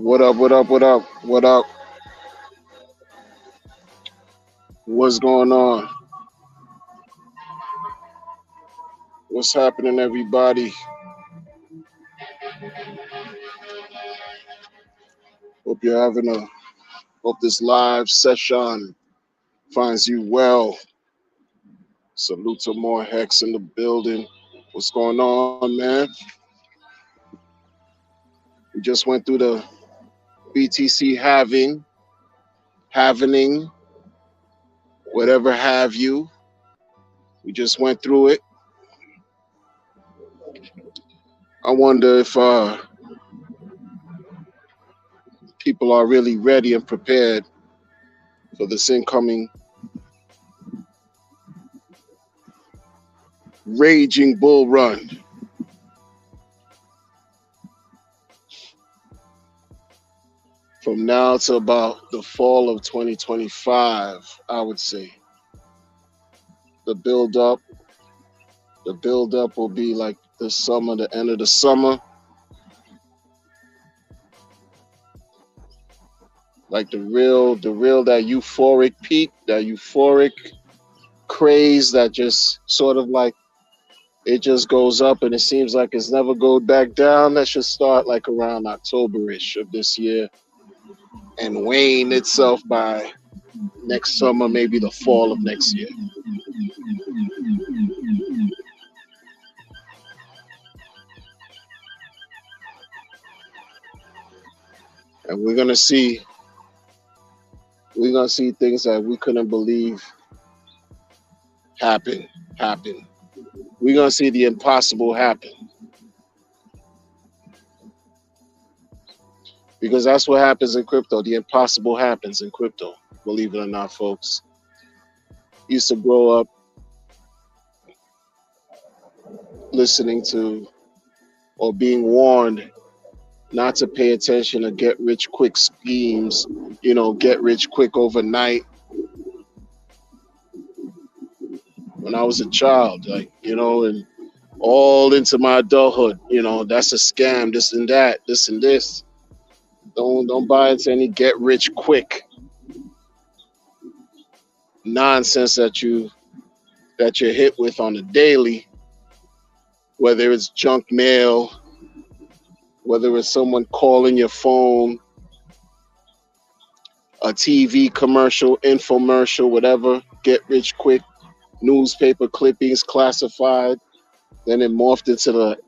What up, what up, what up, what up? What's going on? What's happening, everybody? Hope you're having a, hope this live session finds you well. Salute to more Hex in the building. What's going on, man? We just went through the BTC having, whatever have you. We just went through it. I wonder if people are really ready and prepared for this incoming raging bull run. From now to about the fall of 2025, I would say. The build up will be like the summer, the end of the summer. Like the real that euphoric peak, that euphoric craze that just sort of like it just goes up and it seems like it's never go back down. That should start like around October-ish of this year and wane itself by next summer, maybe the fall of next year. And we're gonna see things that we couldn't believe happen. We're gonna see the impossible happen. Because that's what happens in crypto. The impossible happens in crypto, believe it or not, folks. Used to grow up listening to or being warned not to pay attention to get rich quick schemes, get rich quick overnight. When I was a child, and all into my adulthood, that's a scam, this and that, this and this. Don't buy into any get rich quick nonsense that you're hit with on a daily. whether it's junk mail, whether it's someone calling your phone, a TV commercial, infomercial, whatever, get rich quick, newspaper clippings classified. Then it morphed into the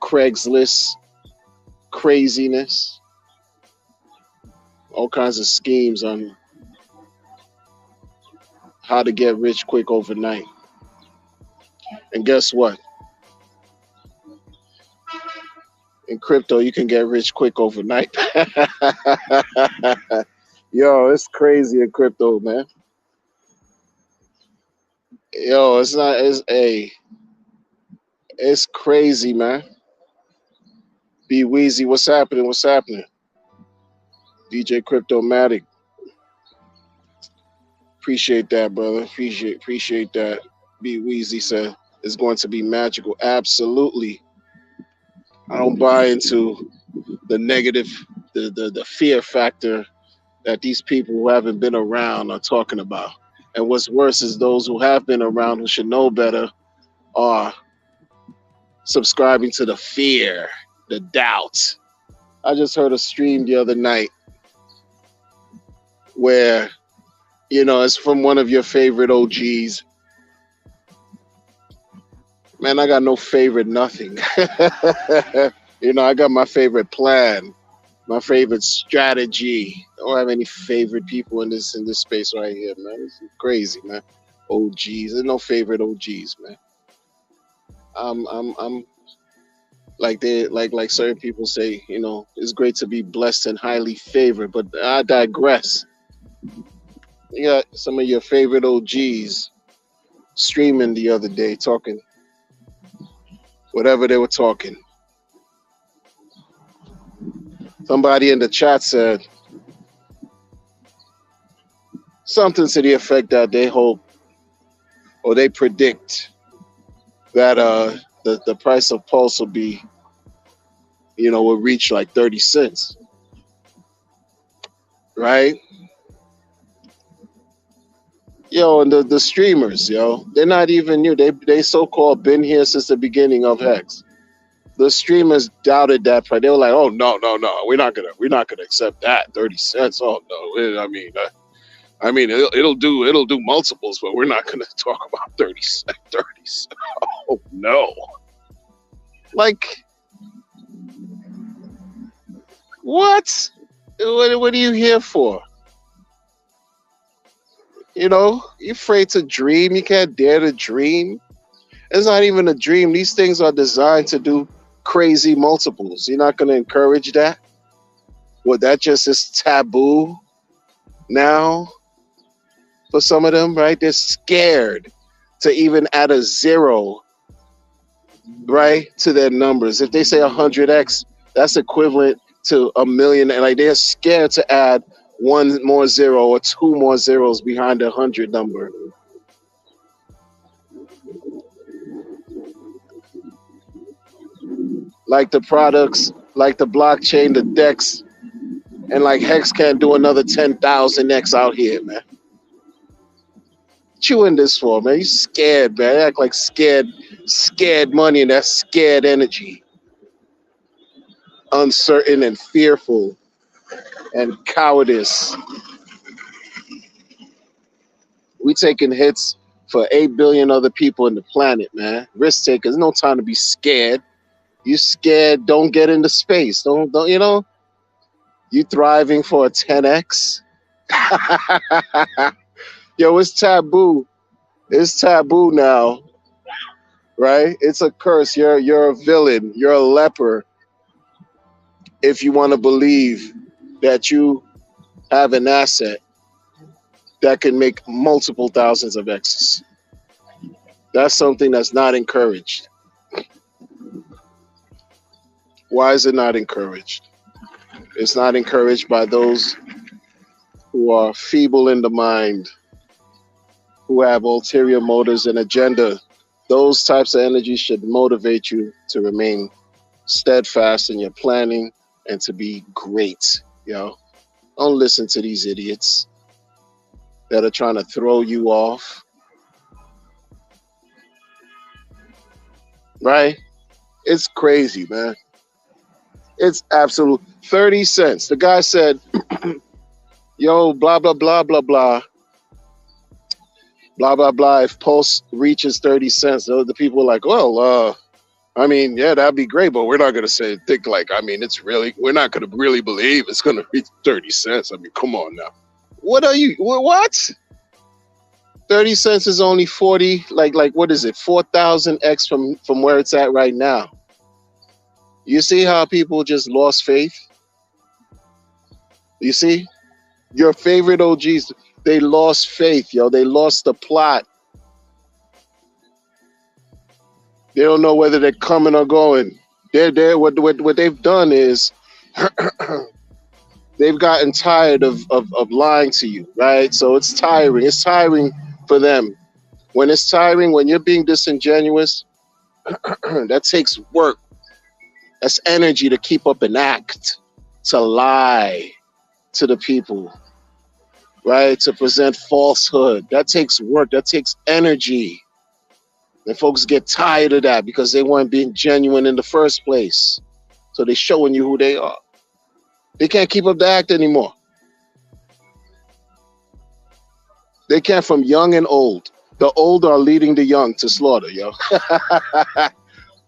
Craigslist craziness, all kinds of schemes on how to get rich quick overnight. And guess what? In crypto, you can get rich quick overnight. Yo, it's crazy in crypto, man. Yo, it's not. It's crazy, man. Be Weezy, what's happening? What's happening? DJ Cryptomatic, appreciate that, brother. Appreciate that. Be Weezy said it's going to be magical. Absolutely. I don't buy into the negative, the fear factor that these people who haven't been around are talking about. And what's worse is those who have been around who should know better are subscribing to the fear, the doubt. I just heard a stream the other night where, it's from one of your favorite OGs. Man, I got no favorite nothing. I got my favorite plan, my favorite strategy. I don't have any favorite people in this space right here, man. This is crazy, man. OGs. There's no favorite OGs, man. I'm like certain people say, it's great to be blessed and highly favored, but I digress. You got some of your favorite OGs streaming the other day, talking whatever they were talking. Somebody in the chat said something to the effect that they hope or they predict that the price of Pulse will be, will reach like 30 cents. Right? Yo, and the streamers, they're not even new. They so-called been here since the beginning of Hex. The streamers doubted that price. They were like, "Oh no, we're not gonna accept that 30 cents. Oh no, I mean, it'll do multiples, but we're not gonna talk about 30 cents. 30 cents. Oh no, like what? What are you here for? You're afraid to dream. You can't dare to dream. It's not even a dream. These things are designed to do crazy multiples. You're not going to encourage that? Well, that just is taboo now for some of them, right? They're scared to even add a zero, right, to their numbers. If they say 100x, that's equivalent to a million. And they're scared to add one more zero or two more zeros behind the 100 number. Like the products, like the blockchain, the DEX, and like Hex can't do another 10,000x out here, man. What you in this for, man? You scared, man. You act like scared money, and that's scared energy. Uncertain and fearful and cowardice. We taking hits for 8 billion other people in the planet, man. Risk takers. No time to be scared. You scared, don't get into space. Don't you thriving for a 10x? Yo, it's taboo. It's taboo now, right? It's a curse. You're a villain. You're a leper. If you want to believe that you have an asset that can make multiple thousands of X's. That's something that's not encouraged. Why is it not encouraged? It's not encouraged by those who are feeble in the mind, who have ulterior motives and agenda. Those types of energies should motivate you to remain steadfast in your planning and to be great. Don't listen to these idiots that are trying to throw you off. Right? It's crazy, man. It's absolute 30 cents. The guy said, yo, blah, blah, blah, blah, blah, blah, blah, blah. If Pulse reaches 30 cents, the people are like, well, I mean, yeah, that'd be great, but we're not going to think like, I mean, we're not going to really believe it's going to reach 30 cents. I mean, come on now. What? 30 cents is only 40, what is it? 4,000x from where it's at right now. You see how people just lost faith? You see? Your favorite OGs, they lost faith, yo. They lost the plot. They don't know whether they're coming or going. What they've done is they've gotten tired of lying to you, right? So it's tiring. It's tiring for them. When it's tiring, when you're being disingenuous, that takes work. That's energy to keep up an act, to lie to the people, right? To present falsehood. That takes work. That takes energy. And folks get tired of that because they weren't being genuine in the first place. So they're showing you who they are. They can't keep up the act anymore. They can't, from young and old. The old are leading the young to slaughter, yo.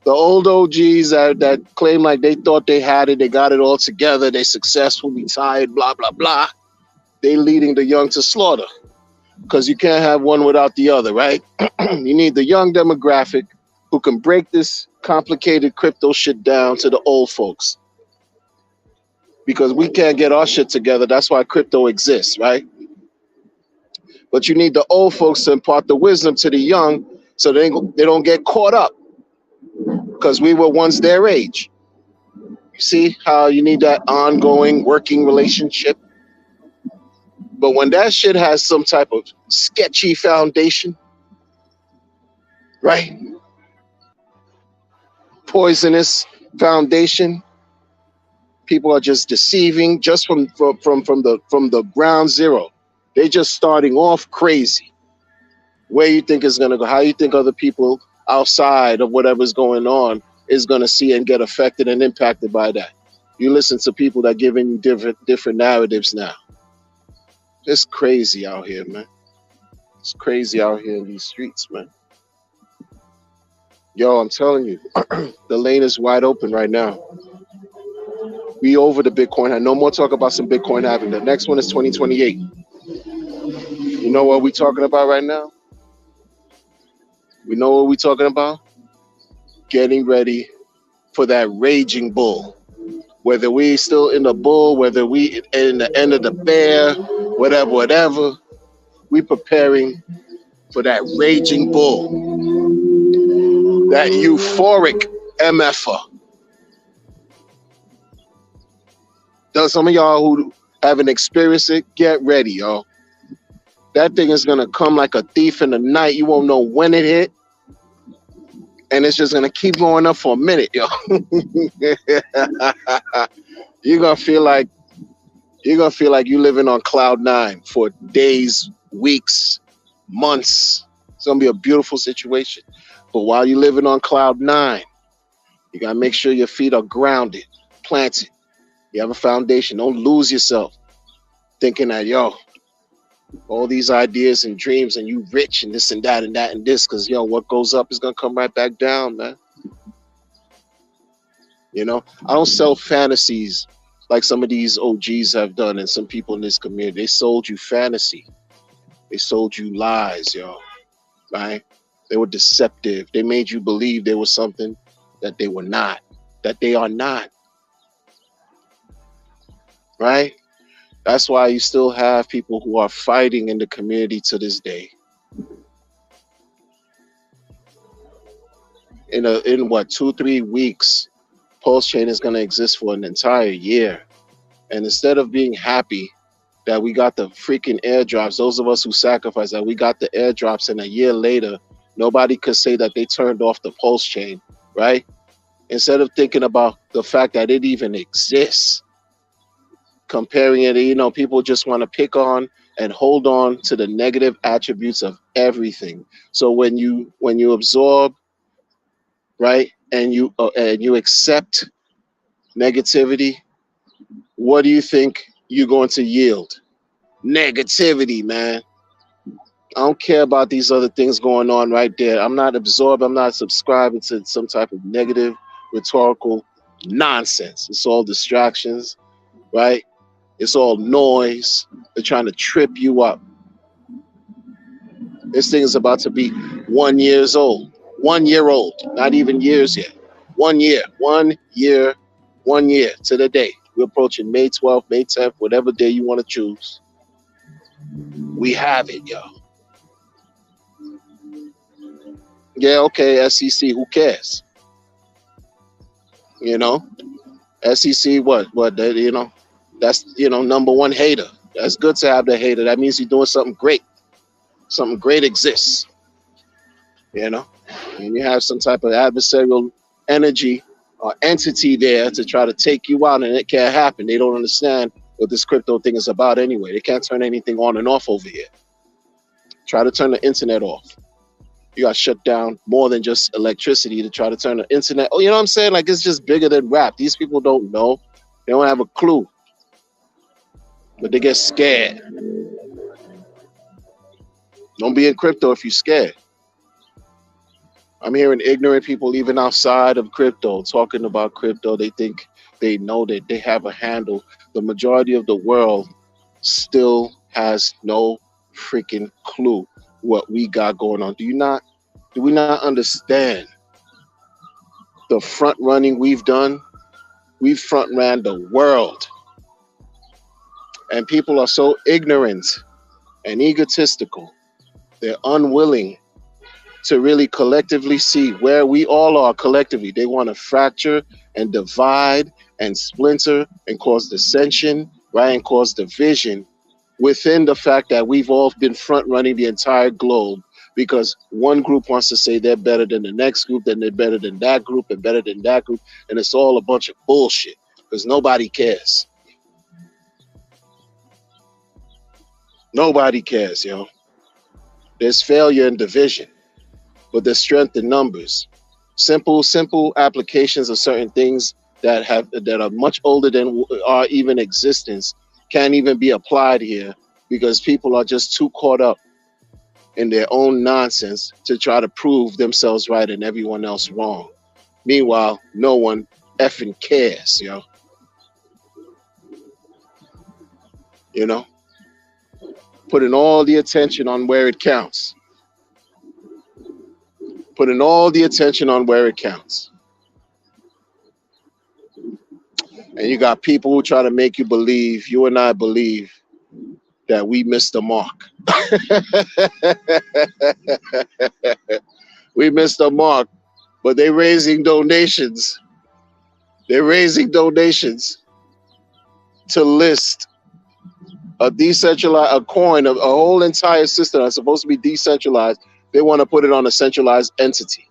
The old OGs that claim like they thought they had it, they got it all together, they successful, retired, blah, blah, blah. They leading the young to slaughter. Because you can't have one without the other, right? You need the young demographic who can break this complicated crypto shit down to the old folks. Because we can't get our shit together. That's why crypto exists, right? But you need the old folks to impart the wisdom to the young so they don't get caught up. Because we were once their age. You see how you need that ongoing working relationship? But when that shit has some type of sketchy foundation, right? Poisonous foundation, people are just deceiving just from the ground zero. They're just starting off crazy. Where you think it's gonna go? How you think other people outside of whatever's going on is gonna see and get affected and impacted by that? You listen to people that giving you different narratives now. It's crazy out here, man. It's crazy out here in these streets, man. Yo, I'm telling you, the lane is wide open right now. We over the Bitcoin. No more talk about some Bitcoin halving. The next one is 2028. You know what we're talking about right now? We know what we're talking about? Getting ready for that raging bull. Whether we still in the bull, whether we in the end of the bear, whatever, we preparing for that raging bull, that euphoric MFer. Does some of y'all who haven't experienced it, get ready, y'all. That thing is gonna come like a thief in the night. You won't know when it hit, and it's just gonna keep going up for a minute, yo. You're gonna feel like you're living on cloud 9 for days, weeks, months. It's gonna be a beautiful situation. But while you're living on cloud 9, you gotta make sure your feet are grounded, planted. You have a foundation. Don't lose yourself thinking that, yo, all these ideas and dreams and you rich and this and that and that and this, because, yo, what goes up is gonna come right back down, man. You know, I don't sell fantasies like some of these OGs have done and some people in this community. They sold you fantasy. They sold you lies, yo, right? They were deceptive. They made you believe they were something that they were not, that they are not, right? That's why you still have people who are fighting in the community to this day. In what, 2-3 weeks, Pulse Chain is going to exist for an entire year. And instead of being happy that we got the freaking airdrops, those of us who sacrificed that we got the airdrops, and a year later, nobody could say that they turned off the Pulse Chain, right? Instead of thinking about the fact that it even exists, comparing it, you know, people just want to pick on and hold on to the negative attributes of everything. So when you absorb, right, and you accept negativity, what do you think you're going to yield? Negativity, man. I don't care about these other things going on right there. I'm not absorbed. I'm not subscribing to some type of negative rhetorical nonsense. It's all distractions, right? It's all noise. They're trying to trip you up. This thing is about to be 1 years old. 1 year old. Not even years yet. 1 year. 1 year. 1 year to the day. We're approaching May 12th, May 10th, whatever day you want to choose. We have it, yo. Yeah, okay, SEC, who cares? You know, SEC, what, that's, number one hater. That's good to have the hater. That means you're doing something great. Something great exists, and you have some type of adversarial energy or entity there to try to take you out, and it can't happen. They don't understand what this crypto thing is about anyway. They can't turn anything on and off over here. Try to turn the internet off. You got shut down more than just electricity to try to turn the internet. Oh, you know what I'm saying? Like, it's just bigger than rap. These people don't know. They don't have a clue. But they get scared. Don't be in crypto if you're scared. I'm hearing ignorant people even outside of crypto talking about crypto. They think they know that they have a handle. The majority of the world still has no freaking clue what we got going on. Do we not understand the front running we've done? We've front ran the world. And people are so ignorant and egotistical. They're unwilling to really collectively see where we all are collectively. They want to fracture and divide and splinter and cause dissension, right? And cause division within the fact that we've all been front running the entire globe, because one group wants to say they're better than the next group, then they're better than that group and better than that group. And it's all a bunch of bullshit because nobody cares. Nobody cares, yo. There's failure in division, but there's strength in numbers. Simple applications of certain things that are much older than our even existence can't even be applied here because people are just too caught up in their own nonsense to try to prove themselves right and everyone else wrong. Meanwhile, no one effing cares, yo. Putting all the attention on where it counts. Putting all the attention on where it counts. And you got people who try to make you believe, you and I believe, that we missed the mark. We missed the mark, but they're raising donations. They're raising donations to list a coin, a whole entire system that's supposed to be decentralized. They want to put it on a centralized entity.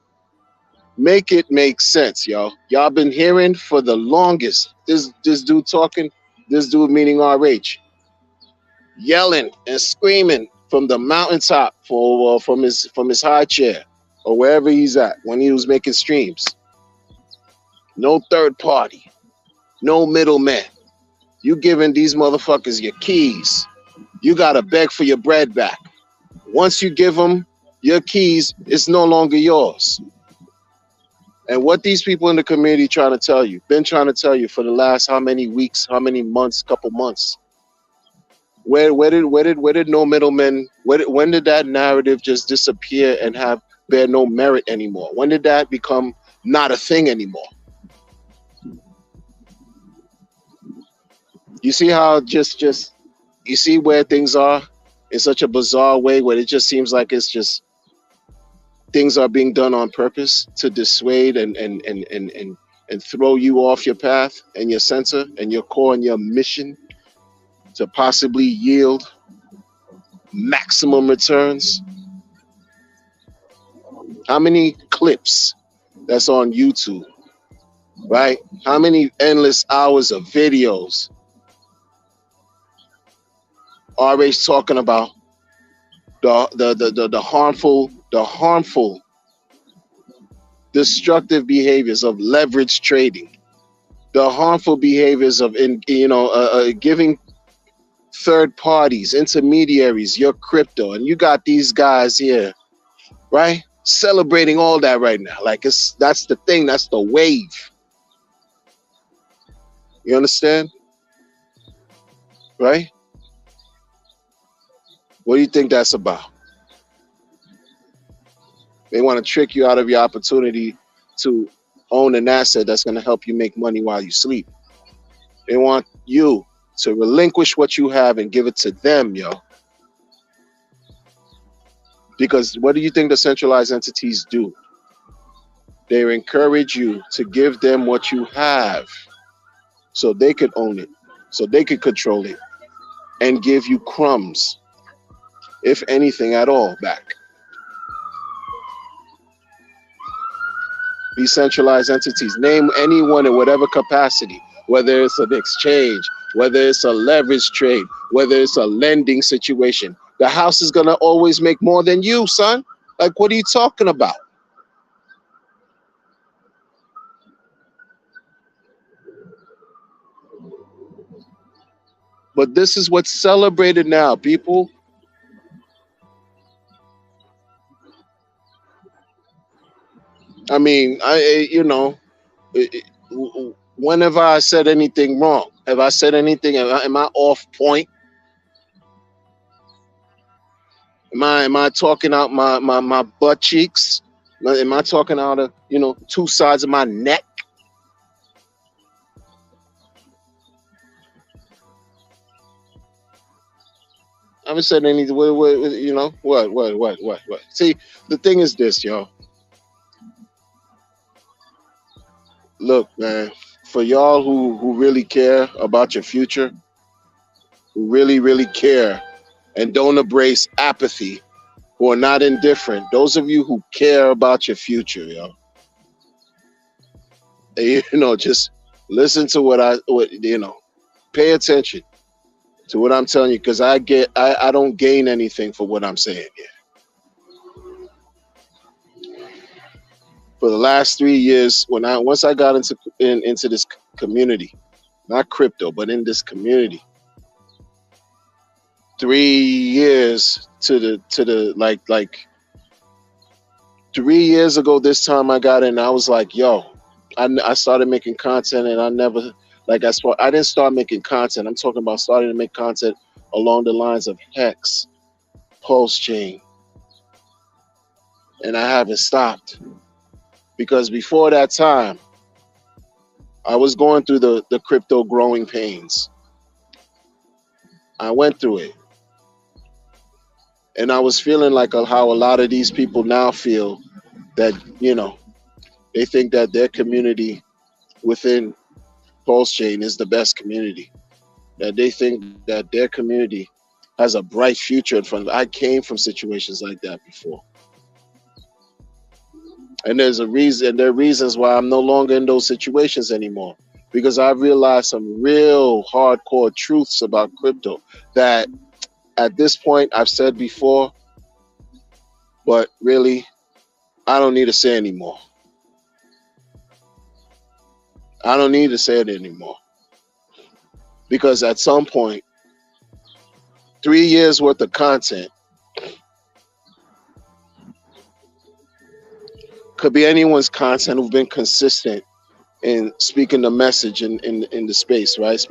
Make it make sense, y'all. Y'all been hearing for the longest. This dude talking, this dude meaning RH, yelling and screaming from the mountaintop from his high chair or wherever he's at when he was making streams. No third party, no middleman. You giving these motherfuckers your keys. You gotta beg for your bread back. Once you give them your keys, it's no longer yours. And what these people in the community been trying to tell you for the last how many weeks, how many months, couple months. Where did no middlemen? When did that narrative just disappear and bear no merit anymore? When did that become not a thing anymore? You see how just you see where things are in such a bizarre way, where it just seems like it's just things are being done on purpose to dissuade and throw you off your path and your center and your core and your mission to possibly yield maximum returns. How many clips that's on YouTube, right? How many endless hours of videos RH talking about the harmful destructive behaviors of leverage trading, the harmful behaviors of giving third parties, intermediaries, your crypto, and you got these guys here, right, celebrating all that right now. Like that's the thing, that's the wave. You understand, right? What do you think that's about? They want to trick you out of your opportunity to own an asset that's going to help you make money while you sleep. They want you to relinquish what you have and give it to them, yo. Because what do you think the centralized entities do? They encourage you to give them what you have so they could own it, so they could control it, and give you crumbs, if anything at all, back. Decentralized entities, name anyone in whatever capacity, whether it's an exchange, whether it's a leverage trade, whether it's a lending situation, the house is going to always make more than you, son. Like, what are you talking about? But this is what's celebrated now, people. I mean, whenever I said anything wrong, have I said anything? Am I off point? Am I talking out my butt cheeks? Am I talking out of two sides of my neck? I haven't said anything. What? See, the thing is this, y'all. Look, man, for y'all who really care about your future, who really care and don't embrace apathy, who are not indifferent, those of you who care about your future, yo, just listen to pay attention to what I'm telling you, because I don't gain anything for what I'm saying here. For the last 3 years, once I got into this community, not crypto, but in this community, 3 years to the like 3 years ago this time I got in, I was like, yo, I started making content, and I never, I didn't start making content. I'm talking about starting to make content along the lines of Hex, Pulse Chain, and I haven't stopped. Because before that time, I was going through the crypto growing pains. I went through it. And I was feeling like how a lot of these people now feel, that, they think that their community within Pulse Chain is the best community. That they think that their community has a bright future in front of it. I came from situations like that before. And there are reasons why I'm no longer in those situations anymore. Because I realized some real hardcore truths about crypto that at this point I've said before, but really I don't need to say anymore. I don't need to say it anymore. Because at some point, 3 years worth of content could be anyone's content who's been consistent in speaking the message in the space, right?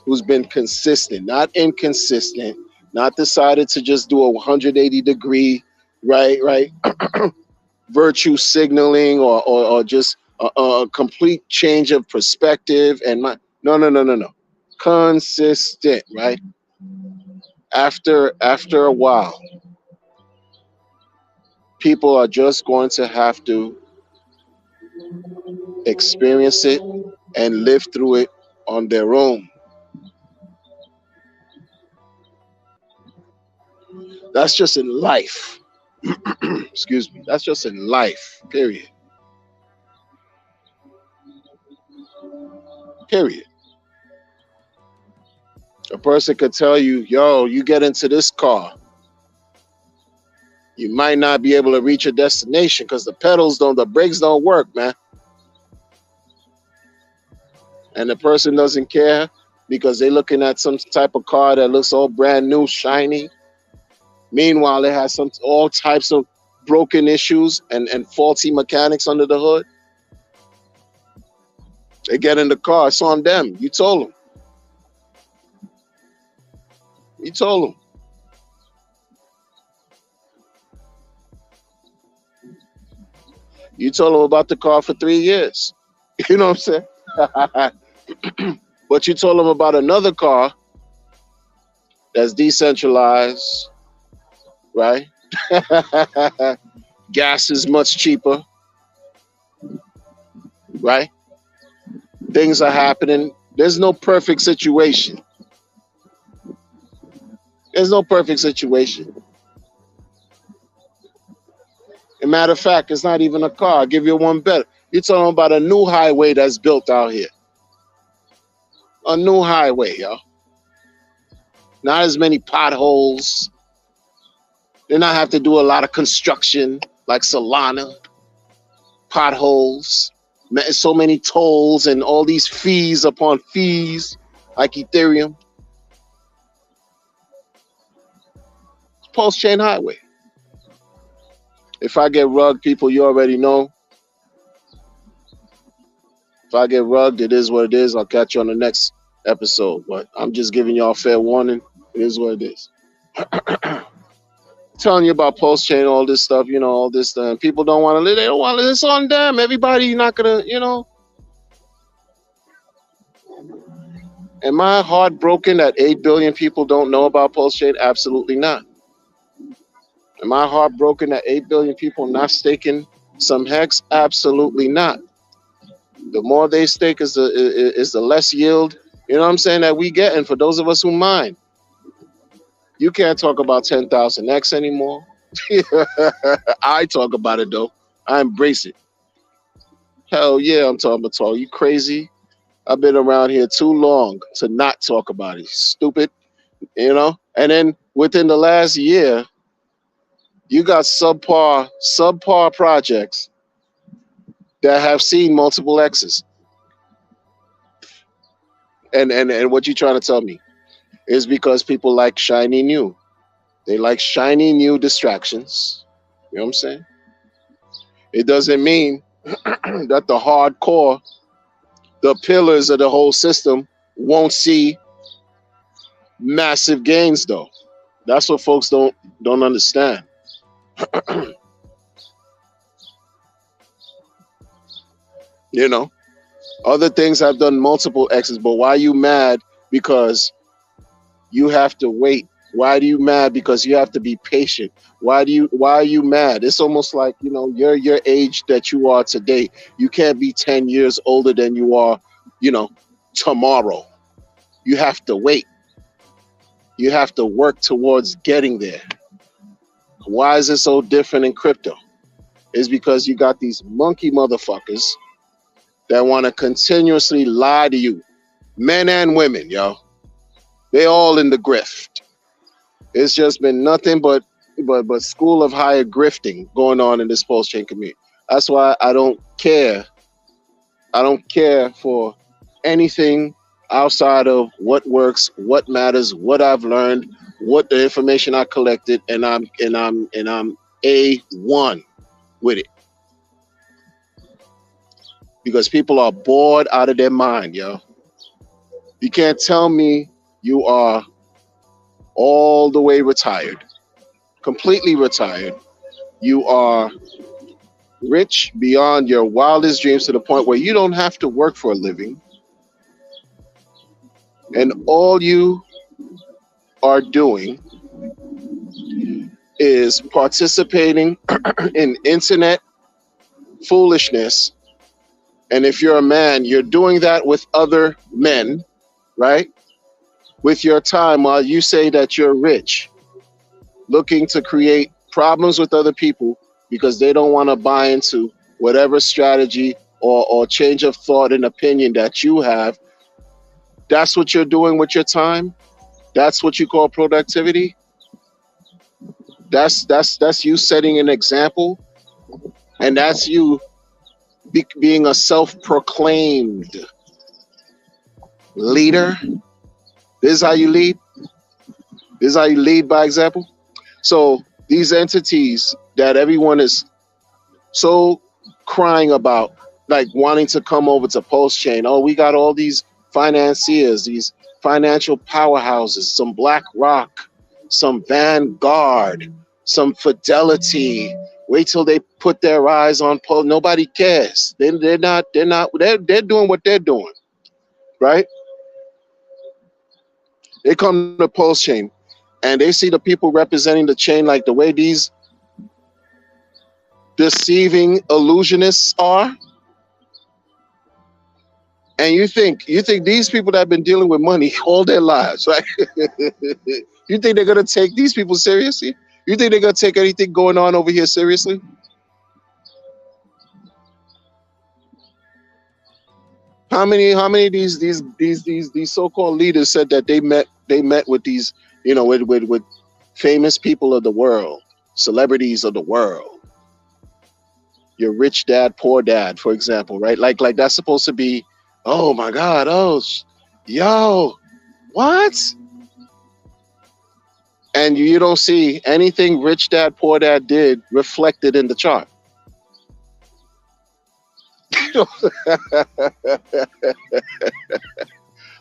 Who's been consistent, not inconsistent, not decided to just do a 180-degree, right, virtue signaling or just a complete change of perspective. No. Consistent, right? After a while, people are just going to have to experience it and live through it on their own. That's just in life. Excuse me. That's just in life, period. Period. A person could tell you, yo, you get into this car, You might not be able to reach a destination because the brakes don't work, man. And the person doesn't care because they're looking at some type of car that looks all brand new, shiny. Meanwhile, it has all types of broken issues and faulty mechanics under the hood. They get in the car. It's on them. You told them. You told them. You told them about the car for 3 years. You know what I'm saying? But you told them about another car that's decentralized, right? Gas is much cheaper, right? Things are happening. There's no perfect situation. There's no perfect situation. As a matter of fact, it's not even a car. I'll give you one better. You're talking about a new highway that's built out here. A new highway, yo. Not as many potholes. They not have to do a lot of construction like Solana. Potholes. So many tolls and all these fees upon fees like Ethereum. Pulse Chain Highway. If I get rugged, people, you already know. If I get rugged, it is what it is. I'll catch you on the next episode. But I'm just giving y'all fair warning. It is what it is. Telling you about Pulse Chain, all this stuff, you know, all this stuff. People don't want to live. They don't want to live. It's on them. Everybody not going to, you know. Am I heartbroken that 8 billion people don't know about Pulse Chain? Absolutely not. Am I heartbroken that 8 billion people not staking some hex? Absolutely not. The more they stake is the less yield, you know what I'm saying, that we getting for those of us who mine. You can't talk about 10,000x anymore. I talk about it though. I embrace it. Hell yeah, I'm talking about talk. You crazy? I've been around here too long to not talk about it. Stupid, you know? And then within the last year, you got subpar projects that have seen multiple X's. And what you trying to tell me is because people like shiny new. They like shiny new distractions. You know what I'm saying? It doesn't mean that the hardcore, the pillars of the whole system won't see massive gains though. That's what folks don't understand. You know, other things have done multiple X's, but why are you mad because you have to wait? Why are you mad because you have to be patient? Why are you mad? It's almost like, you know, you're your age that you are today. You can't be 10 years older than you are, you know, tomorrow. You have to wait. You have to work towards getting there. Why is it so different in crypto? It's because you got these monkey motherfuckers that want to continuously lie to you. Men and women, yo. They all in the grift. It's just been nothing but school of higher grifting going on in this Pulse Chain community. That's why I don't care. I don't care for anything outside of what works, what matters, what I've learned, what the information I collected, and I'm A1 with it. Because people are bored out of their mind, yo. You can't tell me you are all the way retired, completely retired. You are rich beyond your wildest dreams to the point where you don't have to work for a living. And all you are doing is participating in internet foolishness. And if you're a man, you're doing that with other men, right? With your time while you say that you're rich, looking to create problems with other people because they don't want to buy into whatever strategy or change of thought and opinion that you have. That's what you're doing with your time. That's what you call productivity. That's you setting an example, and that's you being a self-proclaimed leader. This is how you lead. This is how you lead by example. So these entities that everyone is so crying about, like wanting to come over to Pulse Chain. Oh, we got all these financiers, these financial powerhouses, some BlackRock, some Vanguard, some Fidelity. Wait till they put their eyes on Pulse. Nobody cares. They're doing what they're doing, right? They come to Pulse Chain and they see the people representing the chain, like the way these deceiving illusionists are. And you think these people that have been dealing with money all their lives, right? You think they're gonna take these people seriously? You think they're gonna take anything going on over here seriously? How many of these so-called leaders said that they met with these, with famous people of the world, celebrities of the world? Your rich dad, poor dad, for example, right? Like that's supposed to be, oh my God, yo, what? And you don't see anything rich dad, poor dad did reflected in the chart.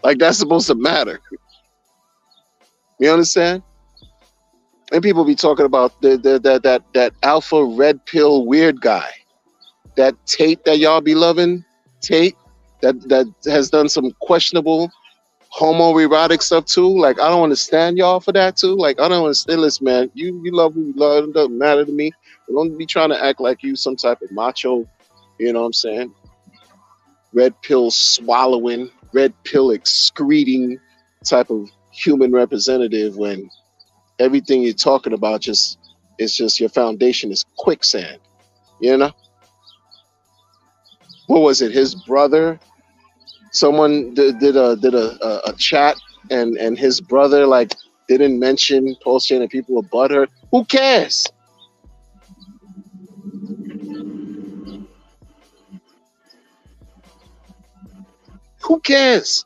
Like that's supposed to matter. You understand? And people be talking about that alpha red pill weird guy, that Tate that y'all be loving, Tate that has done some questionable homoerotic stuff too. Like I don't understand y'all for that too. Like I don't understand. Listen, man, you love who you love. It doesn't matter to me. But don't be trying to act like you some type of macho. You know what I'm saying? Red pill swallowing, red pill excreting type of human representative when everything you're talking about just it's just your foundation is quicksand. You know? What was it? His brother. Someone did a chat, and his brother like didn't mention Pulse Chain and people were butthurt. Who cares? Who cares?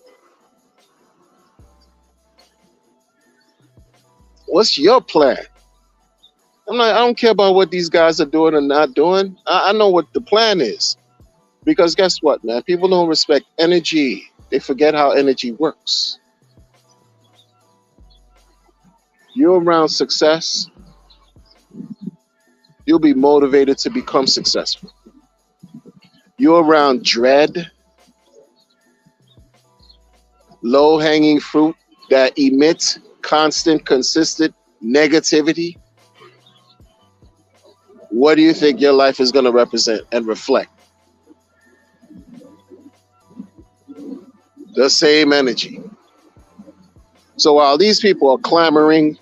What's your plan? I don't care about what these guys are doing or not doing. I know what the plan is. Because guess what, man? People don't respect energy. They forget how energy works. You're around success, you'll be motivated to become successful. You're around dread, low hanging fruit that emits constant, consistent negativity. What do you think your life is going to represent and reflect? The same energy. So while these people are clamoring,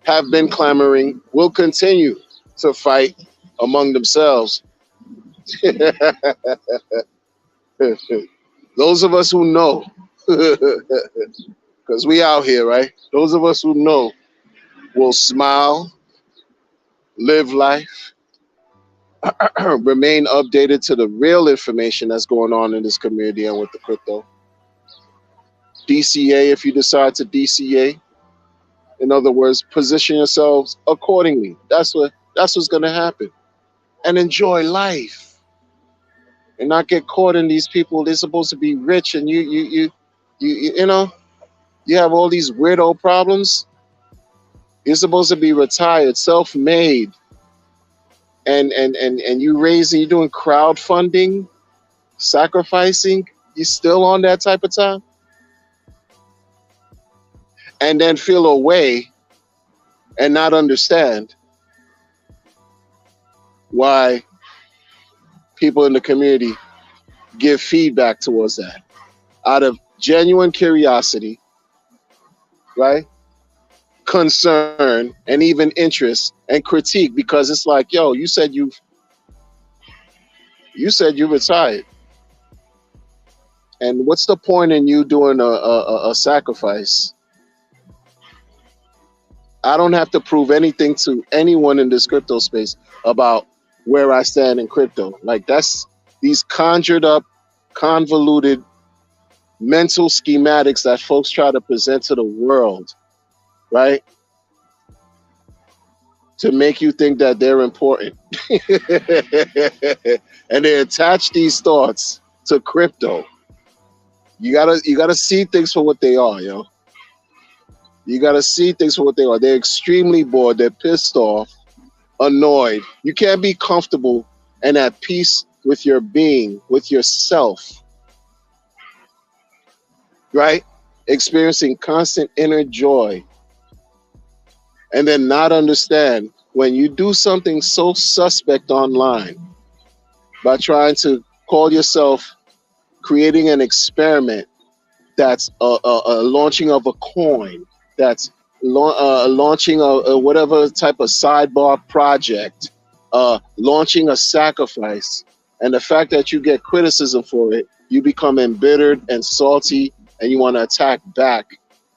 have been clamoring, will continue to fight among themselves. Those of us who know, because we out here, right? Those of us who know will smile, live life, remain updated to the real information that's going on in this community and with the crypto. DCA if you decide to DCA. In other words, position yourselves accordingly. That's what's gonna happen. And enjoy life. And not get caught in these people. They're supposed to be rich and you have all these weirdo problems. You're supposed to be retired, self-made, and you're doing crowdfunding, sacrificing. You still on that type of time, and then feel away and not understand why people in the community give feedback towards that out of genuine curiosity, right? Concern and even interest and critique, because it's like, yo, you retired, and what's the point in you doing a sacrifice I don't have to prove anything to anyone in this crypto space about where I stand in crypto. Like that's these conjured up, convoluted mental schematics that folks try to present to the world, right? To make you think that they're important. And they attach these thoughts to crypto. You gotta see things for what they are, yo. You gotta see things for what they are. They're extremely bored, they're pissed off, annoyed. You can't be comfortable and at peace with your being, with yourself, right? Experiencing constant inner joy and then not understand when you do something so suspect online by trying to call yourself creating an experiment that's a launching of a coin, that's launching a whatever type of sidebar project, launching a sacrifice, and the fact that you get criticism for it, you become embittered and salty, and you want to attack back,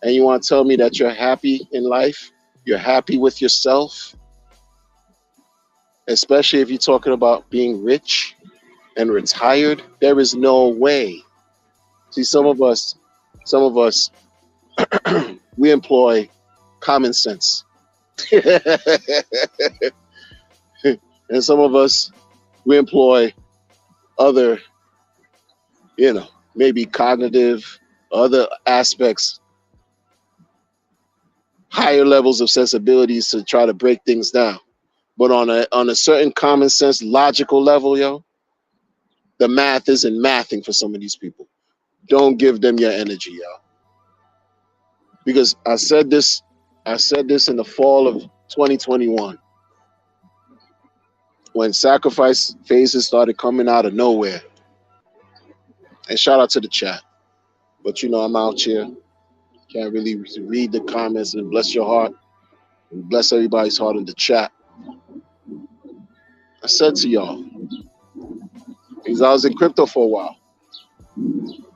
and you want to tell me that you're happy in life, you're happy with yourself, especially if you're talking about being rich and retired. There is no way. See, some of us, we employ common sense. And some of us, we employ other, maybe cognitive, other aspects, higher levels of sensibilities to try to break things down. But on a certain common sense, logical level, yo, the math isn't mathing for some of these people. Don't give them your energy, yo. Because I said this in the fall of 2021 when sacrifice phases started coming out of nowhere. And shout out to the chat. But I'm out here. Can't really read the comments, and bless your heart. And bless everybody's heart in the chat. I said to y'all, because I was in crypto for a while.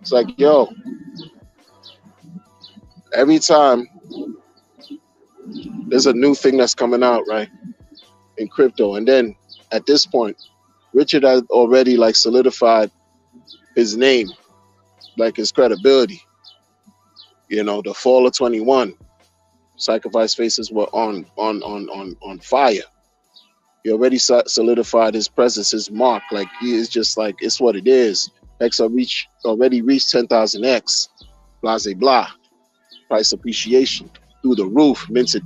It's like, yo, every time there's a new thing that's coming out, right, in crypto. And then at this point, Richard has already like solidified his name, like his credibility. The fall of 21, sacrifice faces were on fire. He already solidified his presence, his mark. Like he is just like, it's what it is. X already reached 10,000X, blah, blah, blah. Price appreciation through the roof, minted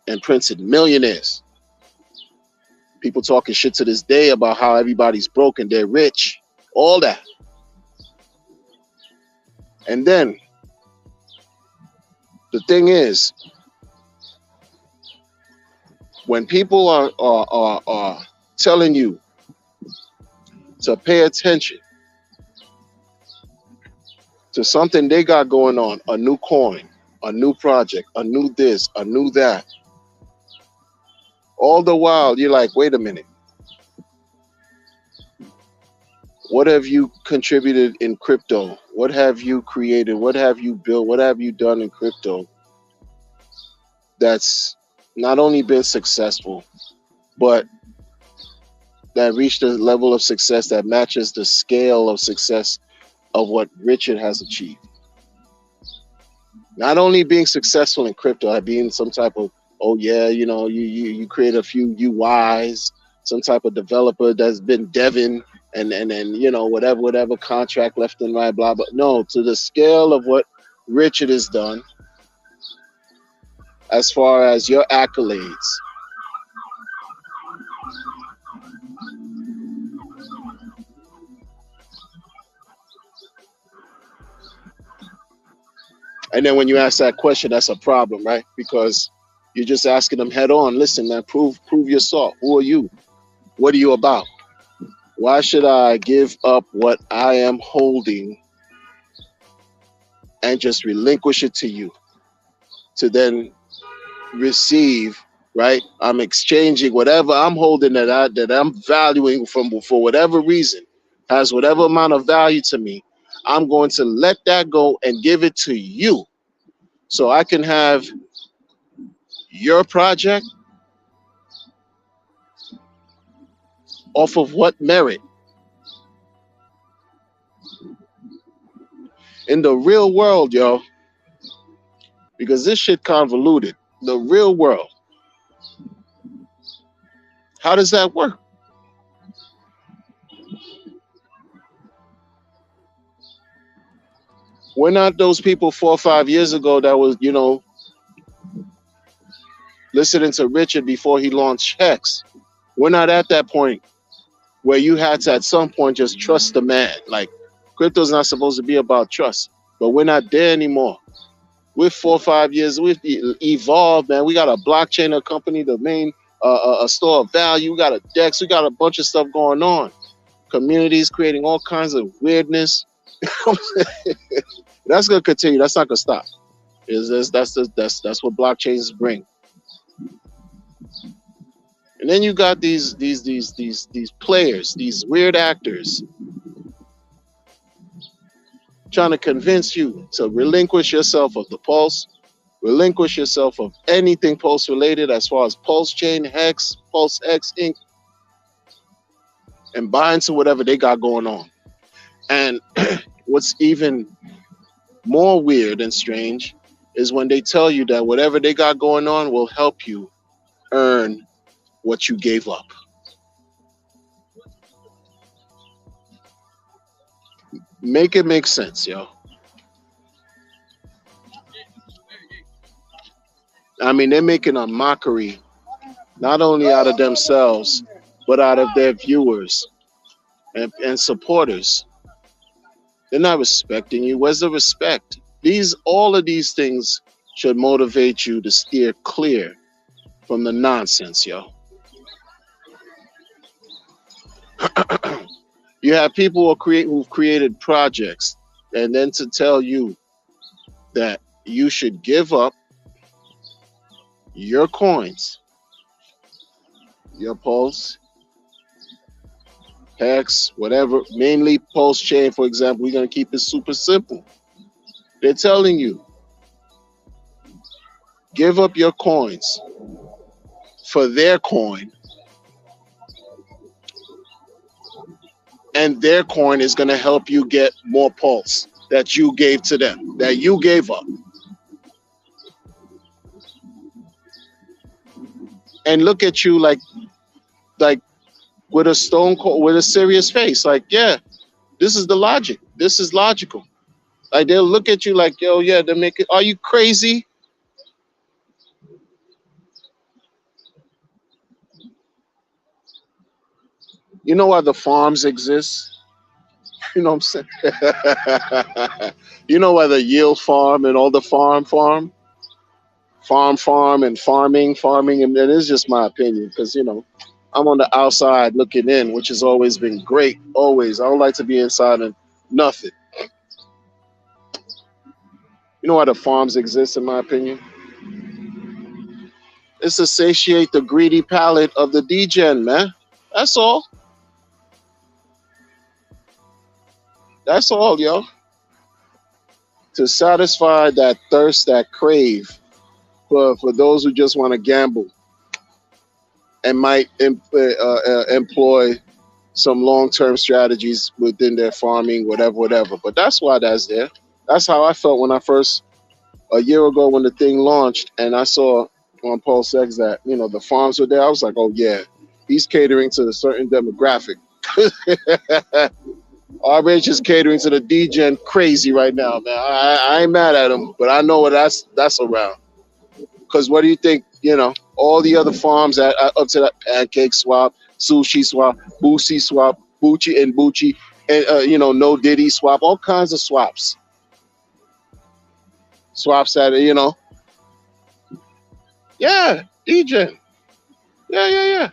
and printed millionaires. People talking shit to this day about how everybody's broke and they're rich, all that. And then the thing is, when people are telling you to pay attention to something they got going on, a new coin, a new project, a new this, a new that, all the while you're like, wait a minute, what have you contributed in crypto? What have you created? What have you built? What have you done in crypto that's not only been successful, but that reached a level of success that matches the scale of success of what Richard has achieved? Not only being successful in crypto, being some type of, you create a few UIs, some type of developer that's been deving and whatever contract left and right, blah, blah. No, to the scale of what Richard has done as far as your accolades. And then when you ask that question, that's a problem, right? Because you're just asking them head on, listen, man, prove yourself. Who are you? What are you about? Why should I give up what I am holding and just relinquish it to you to then receive, right? I'm exchanging whatever I'm holding that I'm valuing for whatever reason, has whatever amount of value to me. I'm going to let that go and give it to you so I can have your project off of what merit? In the real world, yo, because this shit convoluted. The real world. How does that work? We're not those people 4 or 5 years ago that was, listening to Richard before he launched Hex. We're not at that point where you had to at some point just trust the man. Like, crypto's not supposed to be about trust, but we're not there anymore. We're 4 or 5 years. We've evolved, man. We got a blockchain, a company, the main a store of value. We got a DEX. We got a bunch of stuff going on. Communities creating all kinds of weirdness. That's gonna continue. That's not gonna stop. That's what blockchains bring. And then you got these players, these weird actors, trying to convince you to relinquish yourself of the Pulse, relinquish yourself of anything Pulse related as far as Pulse Chain, Hex, Pulse X Inc., and buy into whatever they got going on. And what's even more weird and strange is when they tell you that whatever they got going on will help you earn what you gave up. Make it make sense, yo. I mean, they're making a mockery, not only out of themselves, but out of their viewers and supporters. They're not respecting you. Where's the respect? All of these things should motivate you to steer clear from the nonsense, yo. You have people who've created projects, and then to tell you that you should give up your coins, your Pulse, Hex, whatever, mainly Pulse Chain, for example. We're going to keep it super simple. They're telling you, give up your coins for their coin, and their coin is going to help you get more Pulse that you gave to them, that you gave up. And look at you like with a stone cold, with a serious face, like, yeah, this is the logic. This is logical. Like, they'll look at you like, yo, yeah, they make it. Are you crazy? You know why the farms exist? You know what I'm saying? You know why the yield farm and all the farm and farming, and it's just my opinion, because I'm on the outside looking in, which has always been great. Always, I don't like to be inside and nothing. You know why the farms exist, in my opinion? It's to satiate the greedy palate of the degen, man. That's all. That's all, yo. To satisfy that thirst, that crave for those who just want to gamble and might employ some long-term strategies within their farming, whatever. But that's why that's there. That's how I felt when a year ago when the thing launched, and I saw on Pulse X that, the farms were there. I was like, oh yeah, he's catering to a certain demographic. RH is catering to the degen crazy right now, man. I ain't mad at him, but I know what that's around. Because what do you think, all the other farms up to that Pancake Swap, Sushi Swap, Boosie Swap, Bucci and Bucci, and, No Diddy Swap, all kinds of swaps. Swaps that, yeah, degen. Yeah.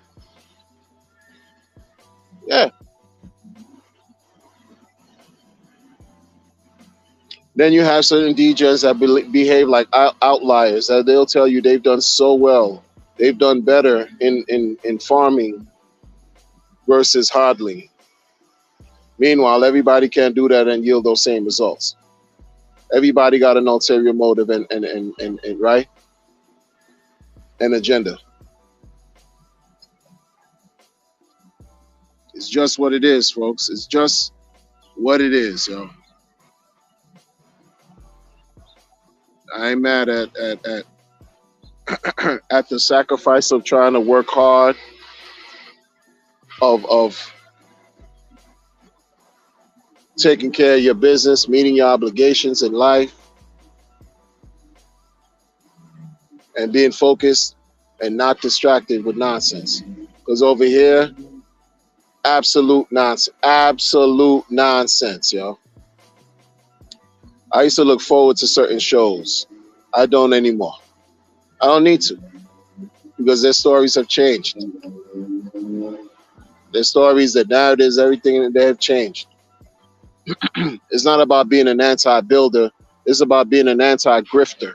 Then you have certain degens that behave like outliers. That they'll tell you they've done so well, they've done better in farming versus hodling. Meanwhile, everybody can't do that and yield those same results. Everybody got an ulterior motive, and right. and agenda. It's just what it is, folks. It's just what it is, yo. I ain't mad at the sacrifice of trying to work hard, of taking care of your business, meeting your obligations in life, and being focused and not distracted with nonsense. Because over here, absolute nonsense. Absolute nonsense, yo. I used to look forward to certain shows. I don't anymore. I don't need to because their stories have changed. Their stories, their narratives, everything they have changed. It's not about being an anti-builder. It's about being an anti-grifter.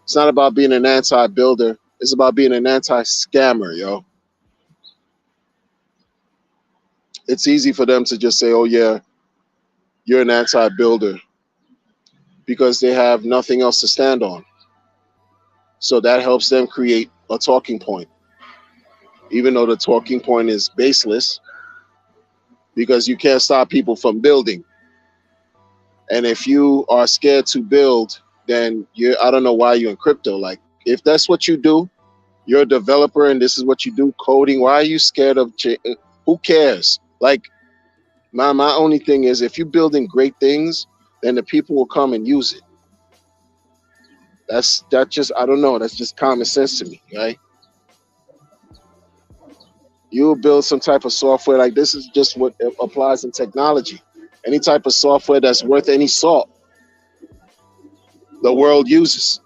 It's not about being an anti-builder. It's about being an anti-scammer, yo. It's easy for them to just say, oh, yeah, you're an anti-builder because they have nothing else to stand on. So that helps them create a talking point, even though the talking point is baseless because you can't stop people from building. And if you are scared to build, then I don't know why you're in crypto. Like, if that's what you do, you're a developer and this is what you do, coding, why are you scared of who cares? Like, my only thing is if you're building great things, then the people will come and use it. That just, I don't know, that's just common sense to me, right? You'll build some type of software, like this is just what applies in technology. Any type of software that's worth any salt, the world uses.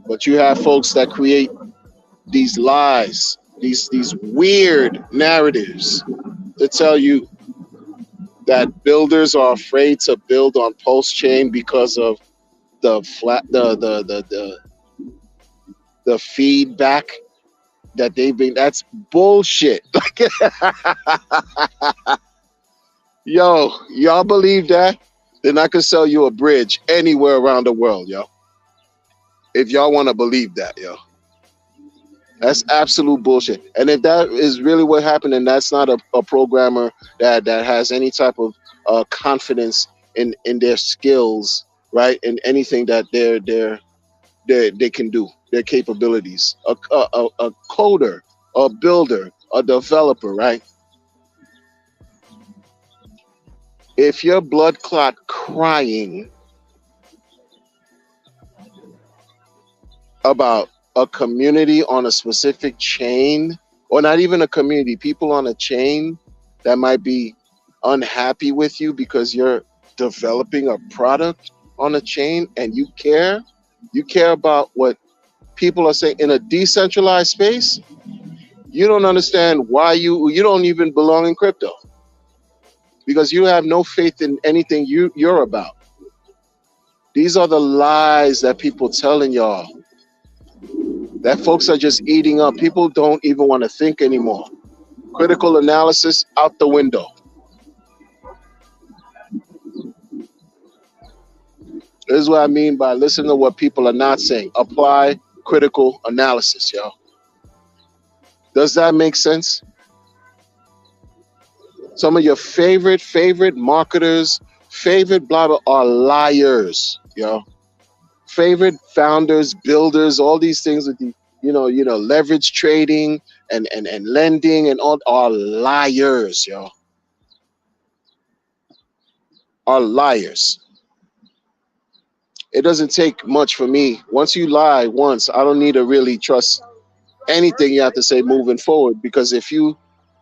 But you have folks that create these lies, these weird narratives to tell you that builders are afraid to build on Pulse Chain because of the feedback that they've been. That's bullshit. Yo, y'all believe that? Then I could sell you a bridge anywhere around the world, yo. If y'all want to believe that, yo. That's absolute bullshit. And if that is really what happened, and that's not a programmer that has any type of confidence in their skills, right? In anything that they can do, their capabilities. A coder, a builder, a developer, right? If you're blood clot crying about a community on a specific chain, or not even a community, people on a chain that might be unhappy with you because you're developing a product on a chain and you care about what people are saying in a decentralized space, you don't understand why you don't even belong in crypto because you have no faith in anything you're about. These are the lies that people telling y'all that folks are just eating up. People don't even want to think anymore. Critical analysis out the window. This is what I mean by listen to what people are not saying. Apply critical analysis, yo. Does that make sense? Some of your favorite marketers, favorite blah blah are liars, yo. Favorite founders, builders, all these things with the leverage trading and lending and all are liars, yo. Are liars. It doesn't take much for me. Once you lie once, I don't need to really trust anything you have to say moving forward, because if you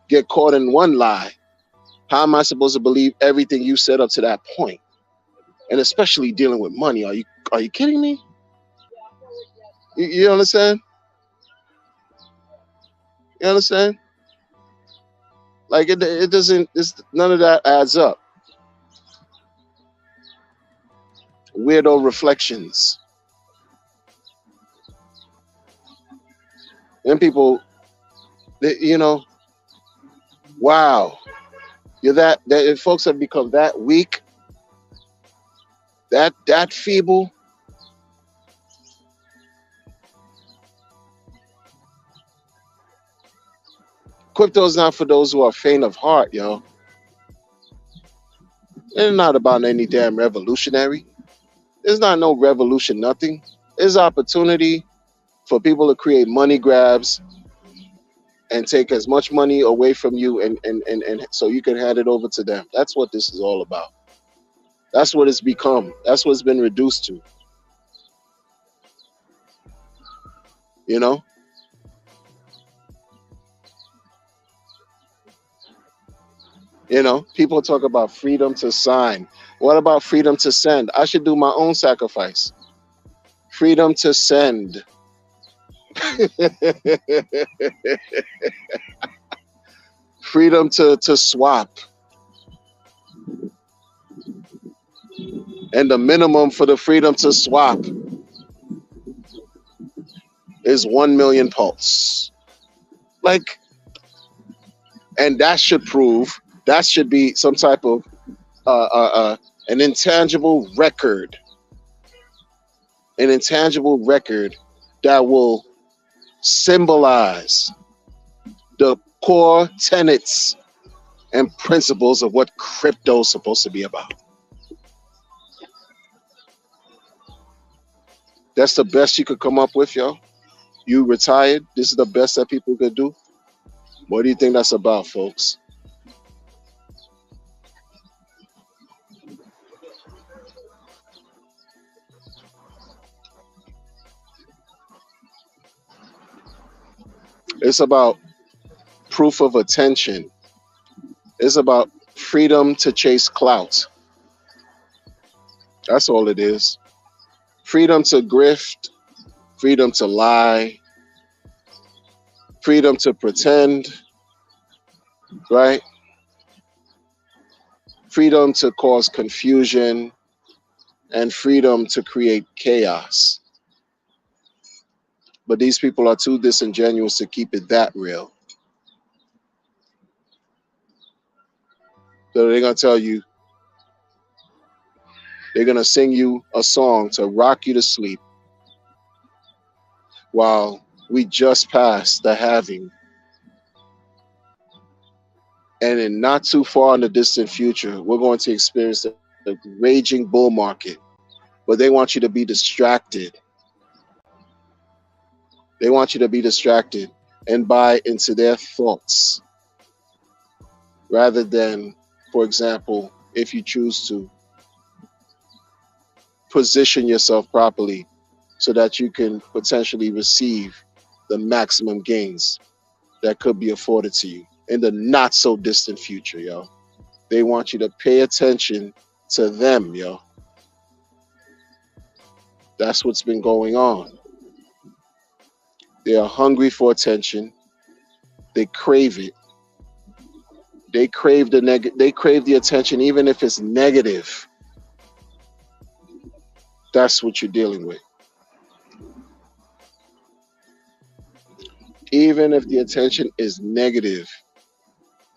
get caught in one lie, how am I supposed to believe everything you said up to that point? And especially dealing with money. Are you kidding me? You understand? You understand? Like it doesn't. None of that adds up. Weirdo reflections. And people, wow, you're that if folks have become that weak, that feeble, Crypto is not for those who are faint of heart, yo. It's not about any damn revolutionary. There's not no revolution, nothing. There's opportunity for people to create money grabs and take as much money away from you and so you can hand it over to them. That's what this is all about. That's what it's become. That's what it's been reduced to. You know? You know, people talk about freedom to sign. What about freedom to send? I should do my own sacrifice. Freedom to send. Freedom to swap. And the minimum for the freedom to swap is 1 million pulse. Like, and that should prove, that should be some type of an intangible record. An intangible record that will symbolize the core tenets and principles of what crypto is supposed to be about. That's the best you could come up with, yo. You retired. This is the best that people could do. What do you think that's about, folks? It's about proof of attention. It's about freedom to chase clout. That's all it is. Freedom to grift, freedom to lie, freedom to pretend, right? Freedom to cause confusion, and freedom to create chaos. But these people are too disingenuous to keep it that real. So they're going to tell you, they're going to sing you a song to rock you to sleep while we just passed the halving. And in not too far in the distant future, we're going to experience the raging bull market. But they want you to be distracted. They want you to be distracted and buy into their thoughts rather than, for example, if you choose to position yourself properly so that you can potentially receive the maximum gains that could be afforded to you in the not so distant future, yo. They want you to pay attention to them, yo. That's what's been going on. They are hungry for attention. They crave it. They crave they crave the attention even if it's negative. That's what you're dealing with. Even if the attention is negative,